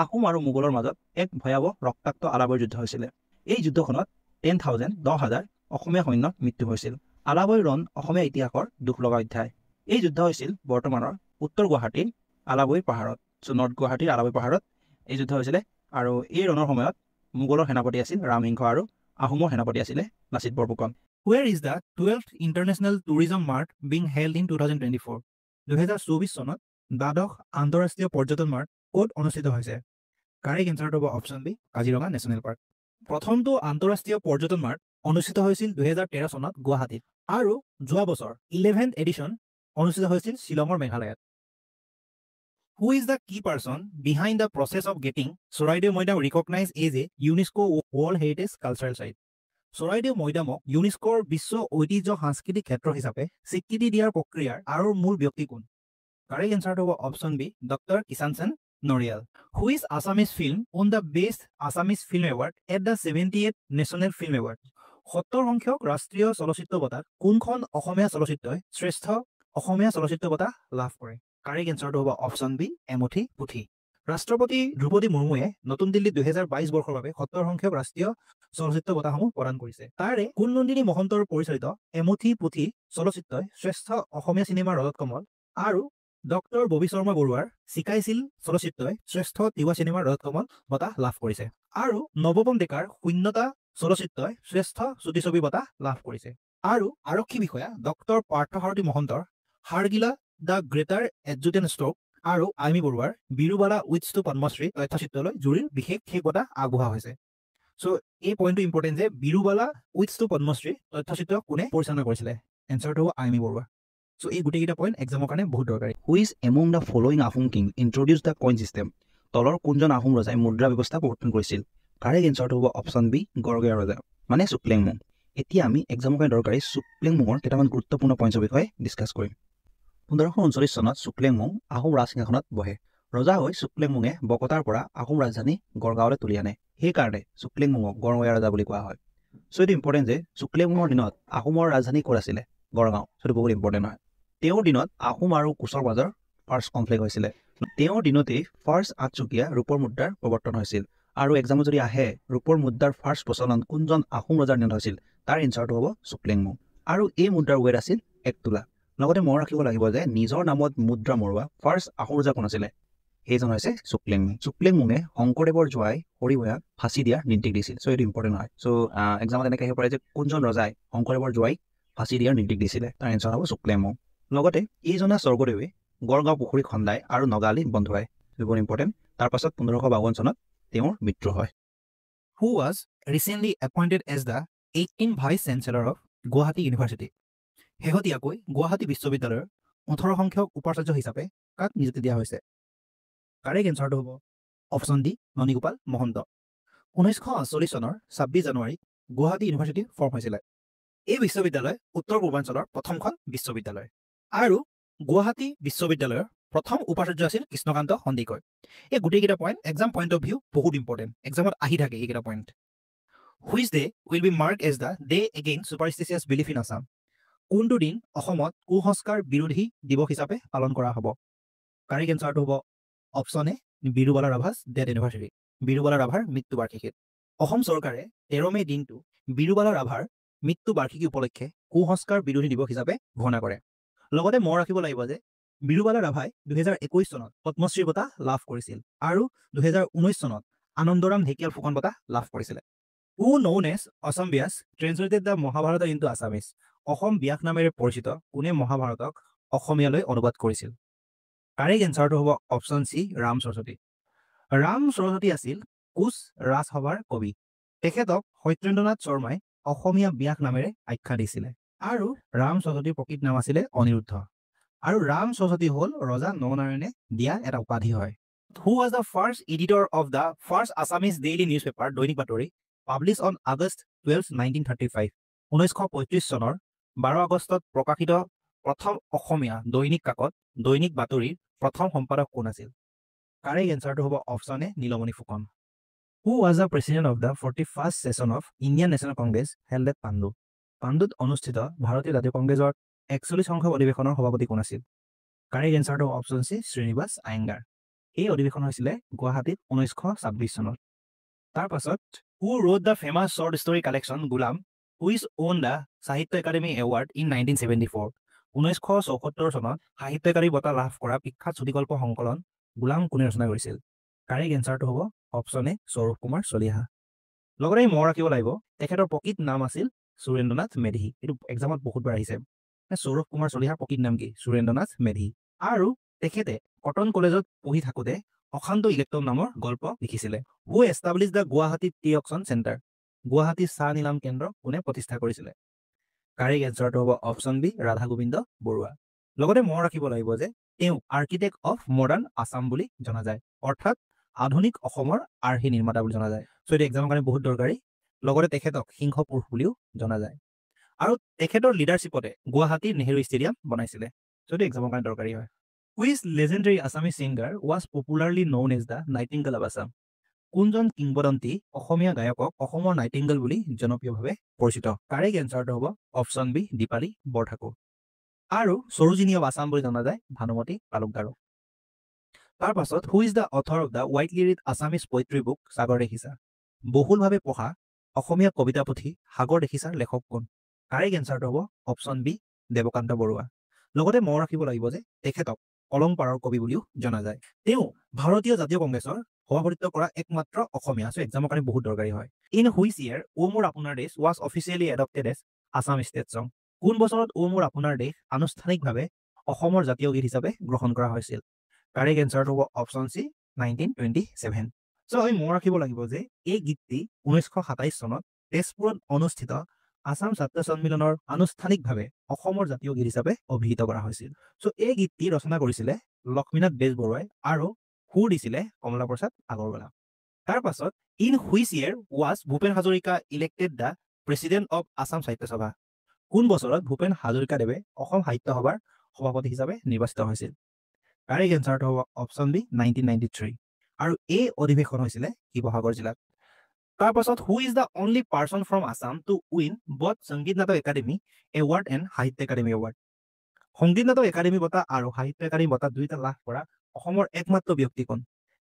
আহোম আৰু মোগলৰ মাজত এক ভয়াৱহ ৰক্তাক্ত আলাবৈ যুদ্ধ হৈছিলে। এই যুদ্ধখনত 10,000 অসমীয়া সৈন্যৰ মৃত্যু হৈছিল। আলাবৈ ৰণ অসমীয়া ইতিহাসৰ দুখ লগা অধ্যায়। এই যুদ্ধ হৈছিল বৰ্তমানৰ উত্তৰ গুৱাহাটীৰ আলাবৈ পাহাৰত। চ' নৰ্থ গুৱাহাটীৰ আলাবৈ পাহাৰত এই যুদ্ধ হৈছিলে আৰু এই ৰণৰ সময়ত মোগলৰ সেনাপতি আছিল ৰামসিংহ আৰু আহোমৰ সেনাপতি আছিলে Lachit Borphukan. Where is the 12th International Tourism Mart being held in 2024? 2024 চনত দ্বাদশ আন্তঃৰাষ্ট্ৰীয় পৰ্যটন মাৰ্ট ক'ত অনুষ্ঠিত হৈছে? কাৰেক্ট এনচাৰটো হ'ব option B Kaziranga national park. প্ৰথমটো আন্তঃৰাষ্ট্ৰীয় পৰ্যটন মাৰ্ট অনুষ্ঠিত হৈছিল 2013 চনত গুৱাহাটীত আৰু যোৱা বছৰ 11th এডিশ্যন অনুষ্ঠিত হৈছিল শ্বিলঙৰ মেঘালয়ত। Who is the key person behind the process of getting Charaideo Moidam recognized as a UNESCO World Heritage Cultural Site? Charaideo মৈদামক ইউনেস্কোৰ বিশ্ব ঐতিহ্য সাংস্কৃতিক ক্ষেত্ৰ হিচাপে স্বীকৃতি দিয়াৰ প্ৰক্ৰিয়াৰ আৰু মূল ব্যক্তি কোন? কাৰেক্ট এনচাৰটো হ'ব option B doctor Kishan Sen Narial. Which Assamese film won the best Assamese film award at the 78th national film award? 70 সংখ্যক ৰাষ্ট্ৰীয় চলচ্চিত্ৰ বঁটাত কোনখন অসমীয়া চলচ্চিত্ৰই শ্ৰেষ্ঠ অসমীয়া চলচ্চিত্ৰ বঁটা লাভ কৰে? কাৰেক্ট এনচাৰটো হ'ব অপশ্যন বি এমুঠি পুথি। ৰাষ্ট্ৰপতি দ্ৰৌপদী মুৰ্মুৱে নতুন দিল্লীত 2022 বৰ্ষৰ বাবে 70 সংখ্যক ৰাষ্ট্ৰীয় চলচ্চিত্ৰ বঁটাসমূহ প্ৰদান কৰিছে। তাৰে কুলনন্দিনী মহন্তৰ পৰিচালিত এমুঠি পুথি চলচ্চিত্ৰই শ্ৰেষ্ঠ অসমীয়া চিনেমাৰ ৰজত কমল আৰু ডক্টৰ ববি শৰ্মা বৰুৱাৰ চিকাইছিল চলচ্চিত্ৰই শ্ৰেষ্ঠ তিৱা চিনেমাৰ ৰজত কমল বঁটা লাভ কৰিছে। আৰু নৱপম ডেকাৰ শূন্যতা চলচ্চিত্ৰই শ্ৰেষ্ঠ চুটিছবি বঁটা লাভ কৰিছে। আৰু আৰক্ষী বিষয়া ডক্টৰ পাৰ্থসাৰথী মহন্তৰ হাড়গিলা দ্য গ্ৰেটাৰ এডজুটেণ্ট ষ্ট্ৰক আৰু আইমী বৰুৱাৰ বিৰুবালা উইথছ টু পদ্মশ্ৰী তথ্যচিত্ৰলৈ জুৰীৰ বিশেষ বঁটা আগবঢ়োৱা হৈছে। চ' এই পইণ্টটো ইম্পৰ্টেণ্ট যে বিৰুবালা উইথছ টু পদ্মশ্ৰী তথ্যচিত্ৰ কোনে পৰিচালনা কৰিছিলে? এনচাৰটো হ'ব আইমী বৰুৱা। চ' এই গোটেইকেইটা পইণ্ট এক্সামৰ কাৰণে বহুত দৰকাৰী। Which among the following Ahom king introduce the coin system? তলৰ কোনজন আহোম ৰজাই মুদ্ৰা ব্যৱস্থা প্ৰৱৰ্তন কৰিছিল? কাৰেক্ট এনচাৰটো হ'ব অপশ্যন বি গড়গয়া ৰজা মানে চুকলেংমুং। এতিয়া আমি এক্সামৰ কাৰণে দৰকাৰী চুকলেংমুঙৰ কেইটামান গুৰুত্বপূৰ্ণ পইণ্টৰ বিষয়ে ডিছকাছ কৰিম। 1539 চনত চুকলেংমুং আহোম ৰাজসিংহাসনত বহে। ৰজা হৈ চুকলেংমুঙে বকতাৰ পৰা আহোম ৰাজধানী গড়গাঁৱলৈ তুলি আনে। সেইকাৰণে চুকলেংমুঙক গড়গয়া ৰজা বুলি কোৱা হয়। চ' এইটো ইম্পৰ্টেণ্ট যে চুকলেংমুঙৰ দিনত আহোমৰ ৰাজধানী ক'ত আছিলে? গড়গাঁও। চ' এইটো বহুত ইম্পৰ্টেণ্ট হয়। তেওঁৰ দিনত আহোম আৰু কোচৰ মাজৰ ফাৰ্ষ্ট কনফ্লিক্ট হৈছিলে। তেওঁৰ দিনতেই ফাৰ্ষ্ট আঠচুকীয়া ৰূপৰ মুদ্ৰাৰ প্ৰৱৰ্তন হৈছিল। আৰু এক্সামত যদি আহে ৰূপৰ মুদ্ৰাৰ ফাৰ্ষ্ট প্ৰচলন কোনজন আহোম ৰজাৰ দিনত হৈছিল, তাৰ এনচাৰটো হ'ব চুকলেংমুং। আৰু এই মুদ্ৰাৰ ৱেট আছিল 1 তোলা। লগতে মনত ৰাখিব লাগিব যে নিজৰ নামত মুদ্ৰা মৰোৱা ফাৰ্ষ্ট আহোম ৰজা কোন আছিলে? সেইজন হৈছে চুকলেংমুং। চুকলেংমুঙে শংকৰদেৱৰ জোৱাই হৰিভূঞাক ফাঁচি দিয়াৰ নিৰ্দেশ দিছিল। চ' এইটো ইম্পৰ্টেণ্ট হয়। চ' এক্সামত এনেকৈ আহিব পাৰে যে কোনজন ৰজাই শংকৰদেৱৰ জোৱাইক ফাঁচি দিয়াৰ নিৰ্দেশ দিছিলে, তাৰ এনচাৰ হ'ব চুকলেংমুং। লগতে এইজনা স্বৰ্গদেৱে গড়গাঁও পুখুৰী খন্দাই আৰু নগালি বন্ধুৱাই। বহুত ইম্পৰ্টেণ্ট। তাৰপাছত 1552 চনত তেওঁৰ মৃত্যু হয়। Who was recently appointed as the 18th Vice Chancellor of Guwahati University? শেহতীয়াকৈ গুৱাহাটী বিশ্ববিদ্যালয়ৰ 18 সংখ্যক উপাচাৰ্য হিচাপে কাক নিযুক্তি দিয়া হৈছে? কাৰেক্ট এনচাৰটো হ'ব অপশ্যন ডি ননীগোপাল মহন্ত। 1948 চনৰ 26 জানুৱাৰীত গুৱাহাটী ইউনিভাৰ্চিটি ফৰ্ম হৈছিলে। এই বিশ্ববিদ্যালয় উত্তৰ পূৰ্বাঞ্চলৰ প্ৰথমখন বিশ্ববিদ্যালয়। আৰু গুৱাহাটী বিশ্ববিদ্যালয়ৰ প্ৰথম উপাচাৰ্য আছিল কৃষ্ণকান্ত সন্দিকৈ। এই গোটেইকেইটা point exam point of view বহুত ইম্পৰ্টেণ্ট। এক্সামত আহি থাকে এইকেইটা point. Which day will be mark as the day against superstitious belief in Assam? কোনটো দিন অসমত কুসংস্কাৰ বিৰোধী দিৱস হিচাপে পালন কৰা হ'ব? কাৰেক্ট এনচাৰটো হ'ব option A Birubala Rabha's death anniversary, Birubala ৰাভাৰ মৃত্যু বাৰ্ষিকীত। অসম চৰকাৰে 13 মে' দিনটো বিৰুবালা ৰাভাৰ মৃত্যু বাৰ্ষিকী উপলক্ষে কুসংস্কাৰ বিৰোধী দিৱস হিচাপে ঘোষণা কৰে। লগতে মনত ৰাখিব লাগিব যে বিৰুবালা ৰাভাই 2021 চনত পদ্মশ্ৰী বঁটা লাভ কৰিছিল আৰু 2019 চনত আনন্দৰাম ঢেকিয়াল ফুকন বঁটা লাভ কৰিছিলে। Who known as Assam Vyas translated the Mahabharata into Assamese? Assam ব্যাস নামেৰে পৰিচিত কোনে মহাভাৰতক অসমীয়ালৈ অনুবাদ কৰিছিল? কাৰেক্ট এনচাৰটো হ'ব অপশ্যন চি ৰাম সৰস্বতী। ৰাম সৰস্বতী আছিল কোচ ৰাজসভাৰ কবি। তেখেতক সত্যেন্দ্ৰনাথ শৰ্মাই অসমীয়া ব্যাস নামেৰে আখ্যা দিছিলে। আৰু ৰাম সৰস্বতীৰ প্ৰকৃত নাম আছিলে অনিৰুদ্ধ। আৰু ৰাম সৰস্বতী হ'ল ৰজা নৰনাৰায়ণে দিয়া এটা উপাধি হয়। Who was the first editor of the first Assamese daily newspaper দৈনিক বাতৰি published on August 12, 1935? 1935 চনৰ 12 আগষ্টত প্ৰকাশিত প্ৰথম অসমীয়া দৈনিক কাকত দৈনিক বাতৰিৰ প্ৰথম সম্পাদক কোন আছিল? কাৰেক্ট এনচাৰটো হ'ব option A Nilmani Phukan. Who was the president of the 41st session of Indian National Congress held at Pandu? পাণ্ডুত অনুষ্ঠিত ভাৰতীয় জাতীয় কংগ্ৰেছৰ 41 সংখ্যক অধিৱেশনৰ সভাপতি কোন আছিল? কাৰেক্ট এনচাৰটো অপশ্যন চি শ্ৰীনিবাস আয়েংগাৰ। এই অধিৱেশন হৈছিলে গুৱাহাটীত 1926 চনত। তাৰপাছত Who wrote the famous short story collection Gulam, which won the সাহিত্য একাডেমী এৱাৰ্ড ইন 1974? 1974 চনত সাহিত্য একাডেমী বঁটা লাভ কৰা বিখ্যাত চুটিগল্প সংকলন গুলাম কোনে ৰচনা কৰিছিল? কাৰেক্ট এনচাৰটো হ'ব অপশ্যন এ সৌৰভ কুমাৰ চলিহা। লগতে মনত ৰাখিব লাগিব তেখেতৰ প্ৰকৃত নাম আছিল সুৰেন্দ্ৰনাথ মেধি। এইটো এক্সামত বহুতবাৰ আহিছে। সৌৰভ কুমাৰ চলিহাৰ প্ৰকৃত নাম কি? সুৰেন্দ্ৰনাথ মেধি। আৰু তেখেতে কটন কলেজত পঢ়ি থাকোঁতে অশান্ত ইলেক্ট্ৰন নামৰ গল্প লিখিছিলে। Who establish the Guwahati tea auction centre? Guwahati চাহ নিলাম কেন্দ্ৰ কোনে প্ৰতিষ্ঠা কৰিছিলে? কাৰেক্ট এনচাৰটো হ'ব অপশ্যন বি ৰাধা গোবিন্দ বৰুৱা। লগতে মনত ৰাখিব লাগিব যে তেওঁ আৰ্কিটেক্ট অফ মডাৰ্ণ আছাম বুলি জনা যায়, অৰ্থাৎ আধুনিক অসমৰ আৰ্হি নিৰ্মাতা বুলি জনা যায়। চ' এইটো এক্সামৰ কাৰণে বহুত দৰকাৰী। লগতে তেখেতক সিংহ পুৰুষ বুলিও জনা যায় আৰু তেখেতৰ লিডাৰশ্বিপতে গুৱাহাটী নেহেৰু ষ্টেডিয়াম বনাইছিলে যদি এক্সামৰ কাৰণে দৰকাৰী হয় which legendary Assamese singer was popularly known as the nightingale of Assam কোনজন কিংবদন্তি অসমীয়া গায়কক অসমৰ নাইটিংগেল বুলি জনপ্ৰিয়ভাৱে পৰিচিত কাৰেক্ট এনচাৰটো হ'ব অপশ্যন বি দীপালী বৰঠাকুৰ আৰু সৰোজিনী অৱ আছাম বুলি জনা যায় ভানুমতী তালুকদাৰক তাৰ পাছত who is the author of the widely read Assamese poetry book Sagar Dekhisa বহুলভাৱে পঢ়া অসমীয়া কবিতা পুথি সাগৰ দেখিছাৰ লেখক কোন কাৰেক্ট এনচাৰটো হ'ব অপশ্যন বি দেৱকান্ত বৰুৱা লগতে মনত ৰাখিব লাগিব যে তেখেতক কলংপাৰৰ কবি বুলিও জনা যায় তেওঁ ভাৰতীয় জাতীয় কংগ্ৰেছৰ সভাপতিত্ব কৰা একমাত্ৰ অসমীয়া চ' এক্সামৰ কাৰণে বহুত দৰকাৰী হয় ইন হুইচ ইয়েৰ অ' মোৰ আপোনাৰ দেশ was officially adopted as Assam state song কোন বছৰত অ' মোৰ আপোনাৰ দেশ আনুষ্ঠানিকভাৱে অসমৰ জাতীয় গীত হিচাপে গ্ৰহণ কৰা হৈছিল কাৰেক্ট এনচাৰটো হ'ব অপশ্যন চি 1927 চ' আমি মনত ৰাখিব লাগিব যে এই গীতটি 1927 চনত তেজপুৰত অনুষ্ঠিত আছাম ছাত্ৰ সন্মিলনৰ আনুষ্ঠানিকভাৱে অসমৰ জাতীয় গীত হিচাপে অভিহিত কৰা হৈছিল চ' এই গীতটি ৰচনা কৰিছিলে লক্ষ্মীনাথ বেজবৰুৱাই আৰু সুৰ দিছিলে কমলা প্ৰসাদ আগৰৱালা তাৰ পাছত in which year was Bhupen Hazarika elected the president of Assam সাহিত্য সভা কোন বছৰত ভূপেন হাজৰিকাদেৱে অসম সাহিত্য সভাৰ সভাপতি হিচাপে নিৰ্বাচিত হৈছিল কাৰেক্ট এনচাৰটো হ'ব অপশ্যন বি 1993 আৰু এই অধিৱেশন হৈছিলে শিৱসাগৰ জিলাত তাৰ পাছত who is the only person from Assam to win both সংগীত নাটক একাডেমী এৱাৰ্ড এণ্ড সাহিত্য একাডেমী এৱাৰ্ড সংগীত নাটক একাডেমী বঁটা আৰু সাহিত্য একাডেমী বঁটা দুয়োটা লাভ কৰা অসমৰ একমাত্ৰ ব্যক্তি কোন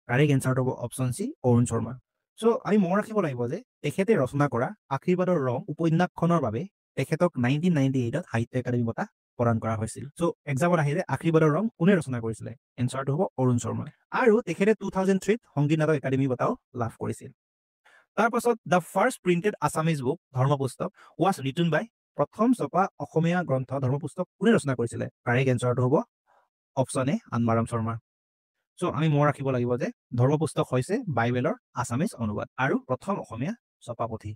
কাৰেক্ট এনচাৰটো হ'ব অপশ্যন চি অৰুণ শৰ্মা চ' আমি মনত ৰাখিব লাগিব যে তেখেতে ৰচনা কৰা আশীৰ্বাদৰ ৰং উপন্যাসখনৰ বাবে তেখেতক 1998ত সাহিত্য একাডেমী বঁটা প্ৰদান কৰা হৈছিল চ' এক্সামত আহিলে আশীৰ্বাদৰ ৰং কোনে ৰচনা কৰিছিলে এনচাৰটো হ'ব অৰুণ শৰ্মা আৰু তেখেতে 2003ত সংগীত নাটক একাডেমী বঁটাও লাভ কৰিছিল তাৰ পাছত the first printed Assamese book Dharmapustak was written by প্ৰথম ছপা অসমীয়া গ্ৰন্থ ধৰ্মপুস্তক কোনে ৰচনা কৰিছিলে কাৰেক্ট এনচাৰটো হ'ব অপশ্যন এ আনমাৰাম শৰ্মা চ' আমি মনত ৰাখিব লাগিব যে ধৰ্মপুস্তক হৈছে বাইবেলৰ আছামিজ অনুবাদ আৰু প্ৰথম অসমীয়া ছপা পুথি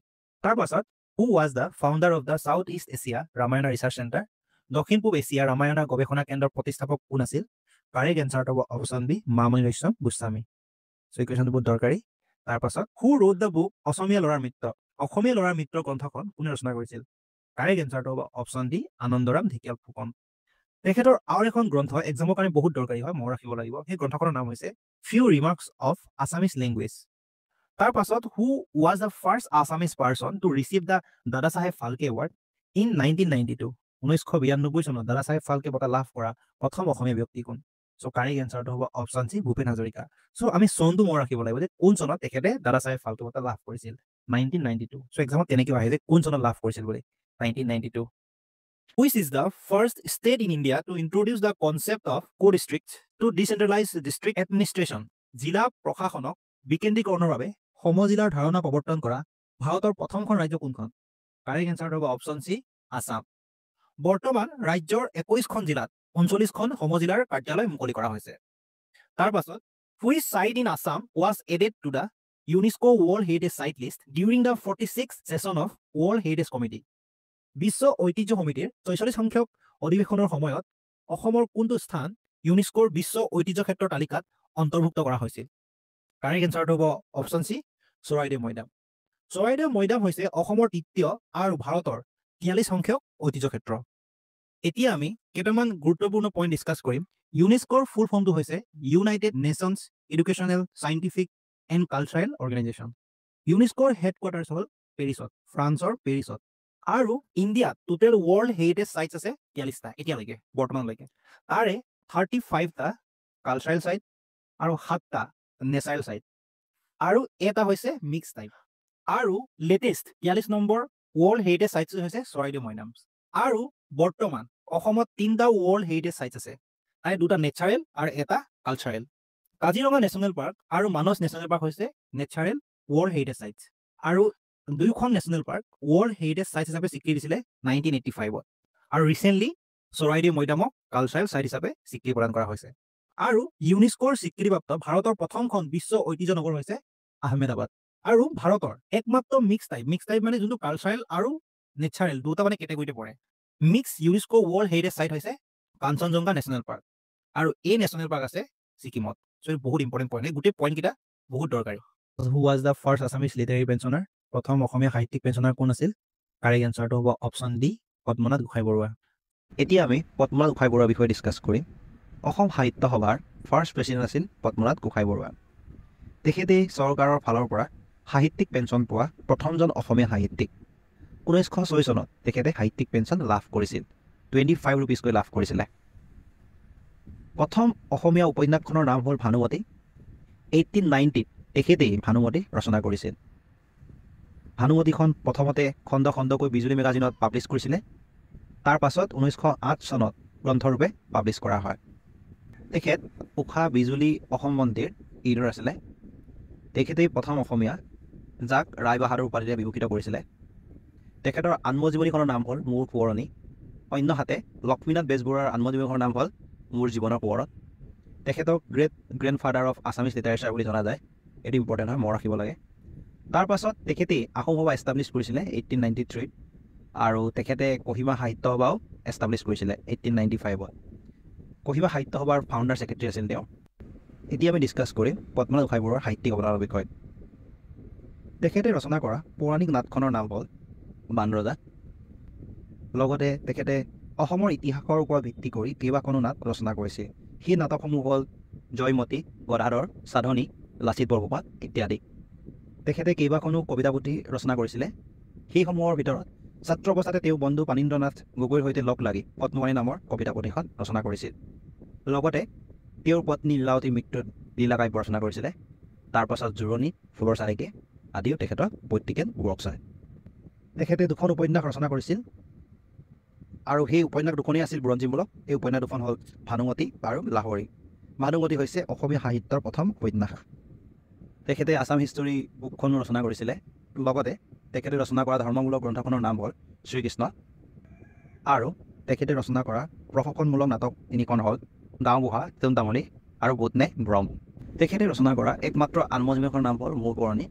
তাৰ পাছত who was the founder of the South East Asia Ramayana research centre দক্ষিণ পূব এছিয়া ৰামায়ণ গৱেষণা কেন্দ্ৰৰ প্ৰতিষ্ঠাপক কোন আছিল কাৰেক্ট এনচাৰটো হ'ব অপশ্যন বি মামণি ৰয়ছম গোস্বামী চ' এই কুৱেশ্যনটো বহুত দৰকাৰী তাৰ পাছত হু ৰোড দ্য বুক অসমীয়া ল'ৰাৰ মিত্ৰ গ্ৰন্থখন কোনে ৰচনা কৰিছিল কাৰেক্ট এনচাৰটো হ'ব অপশ্যন ডি আনন্দৰাম ঢেকিয়াল ফুকন তেখেতৰ আৰু এখন গ্ৰন্থ এক্সামৰ কাৰণে বহুত দৰকাৰী হয় মনত ৰাখিব লাগিব সেই গ্ৰন্থখনৰ নাম হৈছে few remarks of Assamese language তাৰ পাছত who was the first Assamese person to receive the Dadasaheb Phalke award in 1992 1992 চনত দাদা চাহেব ফাল্কে বঁটা লাভ কৰা প্ৰথম অসমীয়া ব্যক্তি কোন চ' কাৰেক্ট এনচাৰটো হ'ব অপশ্যন চি ভূপেন হাজৰিকা চ' আমি চনটো মনত ৰাখিব লাগিব যে কোন চনত তেখেতে দাদা চাহেব ফাল্কে বঁটা লাভ কৰিছিল 1992 চ' এক্সামত তেনেকৈ আহে যে কোন চনত লাভ কৰিছিল বুলি 1992 Which is the first state in India to introduce the concept of co-districts to decentralize district administration? জিলা প্ৰশাসনক বিকেন্দ্ৰীকৰণৰ বাবে সমজিলাৰ ধাৰণা প্ৰৱৰ্তন কৰা ভাৰতৰ প্ৰথমখন ৰাজ্য কোনখন কাৰেক্ট এনচাৰটো হ'ব অপশ্যন চি আছাম বৰ্তমান ৰাজ্যৰ 21খন জিলাত 39খন সমজিলাৰ কাৰ্যালয় মুকলি কৰা হৈছে তাৰ পাছত which site in Assam was added to the UNESCO world heritage site list during the 46th session of world heritage committee বিশ্ব ঐতিহ্য সমিতিৰ 46 সংখ্যক অধিৱেশনৰ সময়ত অসমৰ কোনটো স্থান ইউনেস্কোৰ বিশ্ব ঐতিহ্য ক্ষেত্ৰৰ তালিকাত অন্তৰ্ভুক্ত কৰা হৈছিল কাৰেক্ট এনচাৰটো হ'ব অপশ্যন চি চৰাইদেউ মৈদাম হৈছে অসমৰ তৃতীয় আৰু ভাৰতৰ 43 সংখ্যক ঐতিহ্য ক্ষেত্ৰ এতিয়া আমি কেইটামান গুৰুত্বপূৰ্ণ পইণ্ট ডিছকাছ কৰিম ইউনেস্কোৰ ফুল ফৰ্মটো হৈছে United Nations Educational Scientific and Cultural Organization ইউনেস্কোৰ হেডকোৱাৰ্টাৰ্ছ হ'ল পেৰিছত ফ্ৰান্সৰ পেৰিছত আৰু ইণ্ডিয়াত টোটেল ৱৰ্ল্ড হেৰিটেজ চাইটছ আছে 43টা এতিয়ালৈকে বৰ্তমানলৈকে তাৰে 35টা কালচাৰেল চাইট আৰু 7টা নেচাৰেল চাইট আৰু এটা হৈছে মিক্স টাইপ আৰু latest 43 number world heritage sites হৈছে চৰাইদেউ মৈদাম আৰু বৰ্তমান অসমত 3টা ৱৰ্ল্ড হেৰিটেজ চাইটছ আছে তাৰে 2টা নেচাৰেল আৰু এটা কালচাৰেল কাজিৰঙা নেশ্যনেল পাৰ্ক আৰু মানস নেশ্যনেল পাৰ্ক হৈছে নেচাৰেল ৱৰ্ল্ড হেৰিটেজ চাইটছ আৰু দুয়োখন নেশ্যনেল পাৰ্ক ৱৰ্ল্ড হেৰিটেজ চাইট হিচাপে স্বীকৃতি দিছিলে 1985ত আৰু ৰিচেণ্টলি চৰাইদেউ মৈদামক কালচাৰেল চাইট হিচাপে স্বীকৃতি প্ৰদান কৰা হৈছে আৰু ইউনেস্কোৰ স্বীকৃতিপ্ৰাপ্ত ভাৰতৰ প্ৰথমখন বিশ্ব ঐতিহ্য নগৰ হৈছে আহমেদাবাদ আৰু ভাৰতৰ একমাত্ৰ মিক্স টাইপ মানে যোনটো কালচাৰেল আৰু নেচাৰেল দুটা মানে কেটেগৰীতে পৰে মিক্স ইউনেস্কো ৱৰ্ল্ড হেৰিটেজ চাইট হৈছে কাঞ্চনজংঘা নেশ্যনেল পাৰ্ক আৰু এই নেশ্যনেল পাৰ্ক আছে ছিকিমত চ' বহুত ইম্পৰ্টেণ্ট পইণ্ট এই গোটেই পইণ্টকেইটা বহুত দৰকাৰী হু was the first Assamese literary pensioner প্ৰথম অসমীয়া সাহিত্যিক পেঞ্চনাৰ কোন আছিল? কাৰেক্ট এনচাৰটো হ'ব অপশ্যন ডি, পদ্মনাথ গোহাঁই বৰুৱা। এতিয়া আমি পদ্মনাথ গোহাঁই বৰুৱাৰ বিষয়ে ডিছকাছ কৰিম। অসম সাহিত্য সভাৰ ফাৰ্ষ্ট প্ৰেচিডেণ্ট আছিল পদ্মনাথ গোহাঁই বৰুৱা। তেখেতেই চৰকাৰৰ ফালৰ পৰা সাহিত্যিক পেঞ্চন পোৱা প্ৰথমজন অসমীয়া সাহিত্যিক। 1906 চনত তেখেতে সাহিত্যিক পেঞ্চন লাভ কৰিছিল, 25 ৰুপিজকৈ লাভ কৰিছিলে। প্ৰথম অসমীয়া উপন্যাসখনৰ নাম হ'ল ভানুমতী। 1890ত তেখেতেই ভানুমতী ৰচনা কৰিছিল। ভানুমতীখন প্ৰথমতে খণ্ড খণ্ডকৈ বিজুলী মেগাজিনত পাব্লিছ কৰিছিলে। তাৰ পাছত 1908 চনত গ্ৰন্থৰূপে পাব্লিছ কৰা হয়। তেখেত উষা বিজুলী অসম মন্দিৰ ইডৰ আছিলে। তেখেতেই প্ৰথম অসমীয়া যাক ৰায় বাহাদুৰ উপাধিৰে বিভূষিত কৰিছিলে। তেখেতৰ আত্মজীৱনীখনৰ নাম হ'ল মোৰ সোঁৱৰণি। অন্যহাতে লক্ষ্মীনাথ বেজবৰুৱাৰ আত্মজীৱনীখনৰ নাম হ'ল মোৰ জীৱনৰ সোঁৱৰণ। তেখেতক great grandfather of Assamese literature বুলি জনা যায়। এইটো ইম্পৰ্টেণ্ট হয়, মনত ৰাখিব লাগে। তাৰ পাছত তেখেতেই আহোম সভা এষ্টাব্লিছ কৰিছিলে 1893 আৰু তেখেতে কহিমা সাহিত্য সভাও এষ্টাব্লিছ কৰিছিলে 1895ত। কহিমা সাহিত্য সভাৰ ফাউণ্ডাৰ ছেক্ৰেটেৰী আছিল তেওঁ। এতিয়া আমি ডিছকাছ কৰিম পদ্মনাথ গোহাঁই বৰুৱাৰ সাহিত্যিক অৱদানৰ বিষয়ে। তেখেতে ৰচনা কৰা পৌৰাণিক নাটখনৰ নাম হ'ল বাণৰজা। লগতে তেখেতে অসমৰ ইতিহাসৰ ওপৰত ভিত্তি কৰি কেইবাখনো নাট ৰচনা কৰিছিল। সেই নাটকসমূহ হ'ল জয়মতী, গদাধৰ, সাধনী, লাচিত বৰফুকন ইত্যাদি। তেখেতে কেইবাখনো কবিতাপুথি ৰচনা কৰিছিলে। সেইসমূহৰ ভিতৰত ছাত্ৰ অৱস্থাতে তেওঁ বন্ধু পানীন্দ্ৰনাথ গগৈৰ সৈতে লগ লাগি পদ্মমণি নামৰ কবিতাপুথিখন ৰচনা কৰিছিল। লগতে তেওঁৰ পত্নী লীলাৱতীৰ মৃত্যুত লীলাকাব্য ৰচনা কৰিছিলে। তাৰ পাছত জোৰণী, ফুলৰ চাৰিকে আদিও তেখেতৰ পইট্ৰিকেল ৱৰ্কছ হয়। তেখেতে দুখন উপন্যাস ৰচনা কৰিছিল আৰু সেই উপন্যাস দুখনেই আছিল বুৰঞ্জীমূলক। এই উপন্যাস দুখন হ'ল ভানুমতী আৰু লাহৰী। ভানুমতী হৈছে অসমীয়া সাহিত্যৰ প্ৰথম উপন্যাস। তেখেতে আছাম হিষ্টৰী বুকখনো ৰচনা কৰিছিলে। লগতে তেখেতে ৰচনা কৰা ধৰ্মমূলক গ্ৰন্থখনৰ নাম হ'ল শ্ৰীকৃষ্ণ আৰু তেখেতে ৰচনা কৰা প্ৰশাসনমূলক নাটক তিনিখন হ'ল গাঁওবুঢ়া, চিন্তামণি আৰু বুধনে ব্ৰহ্ম। তেখেতে ৰচনা কৰা একমাত্ৰ আত্মজীৱনীখনৰ নাম হ'ল মোৰ সোঁৱৰণি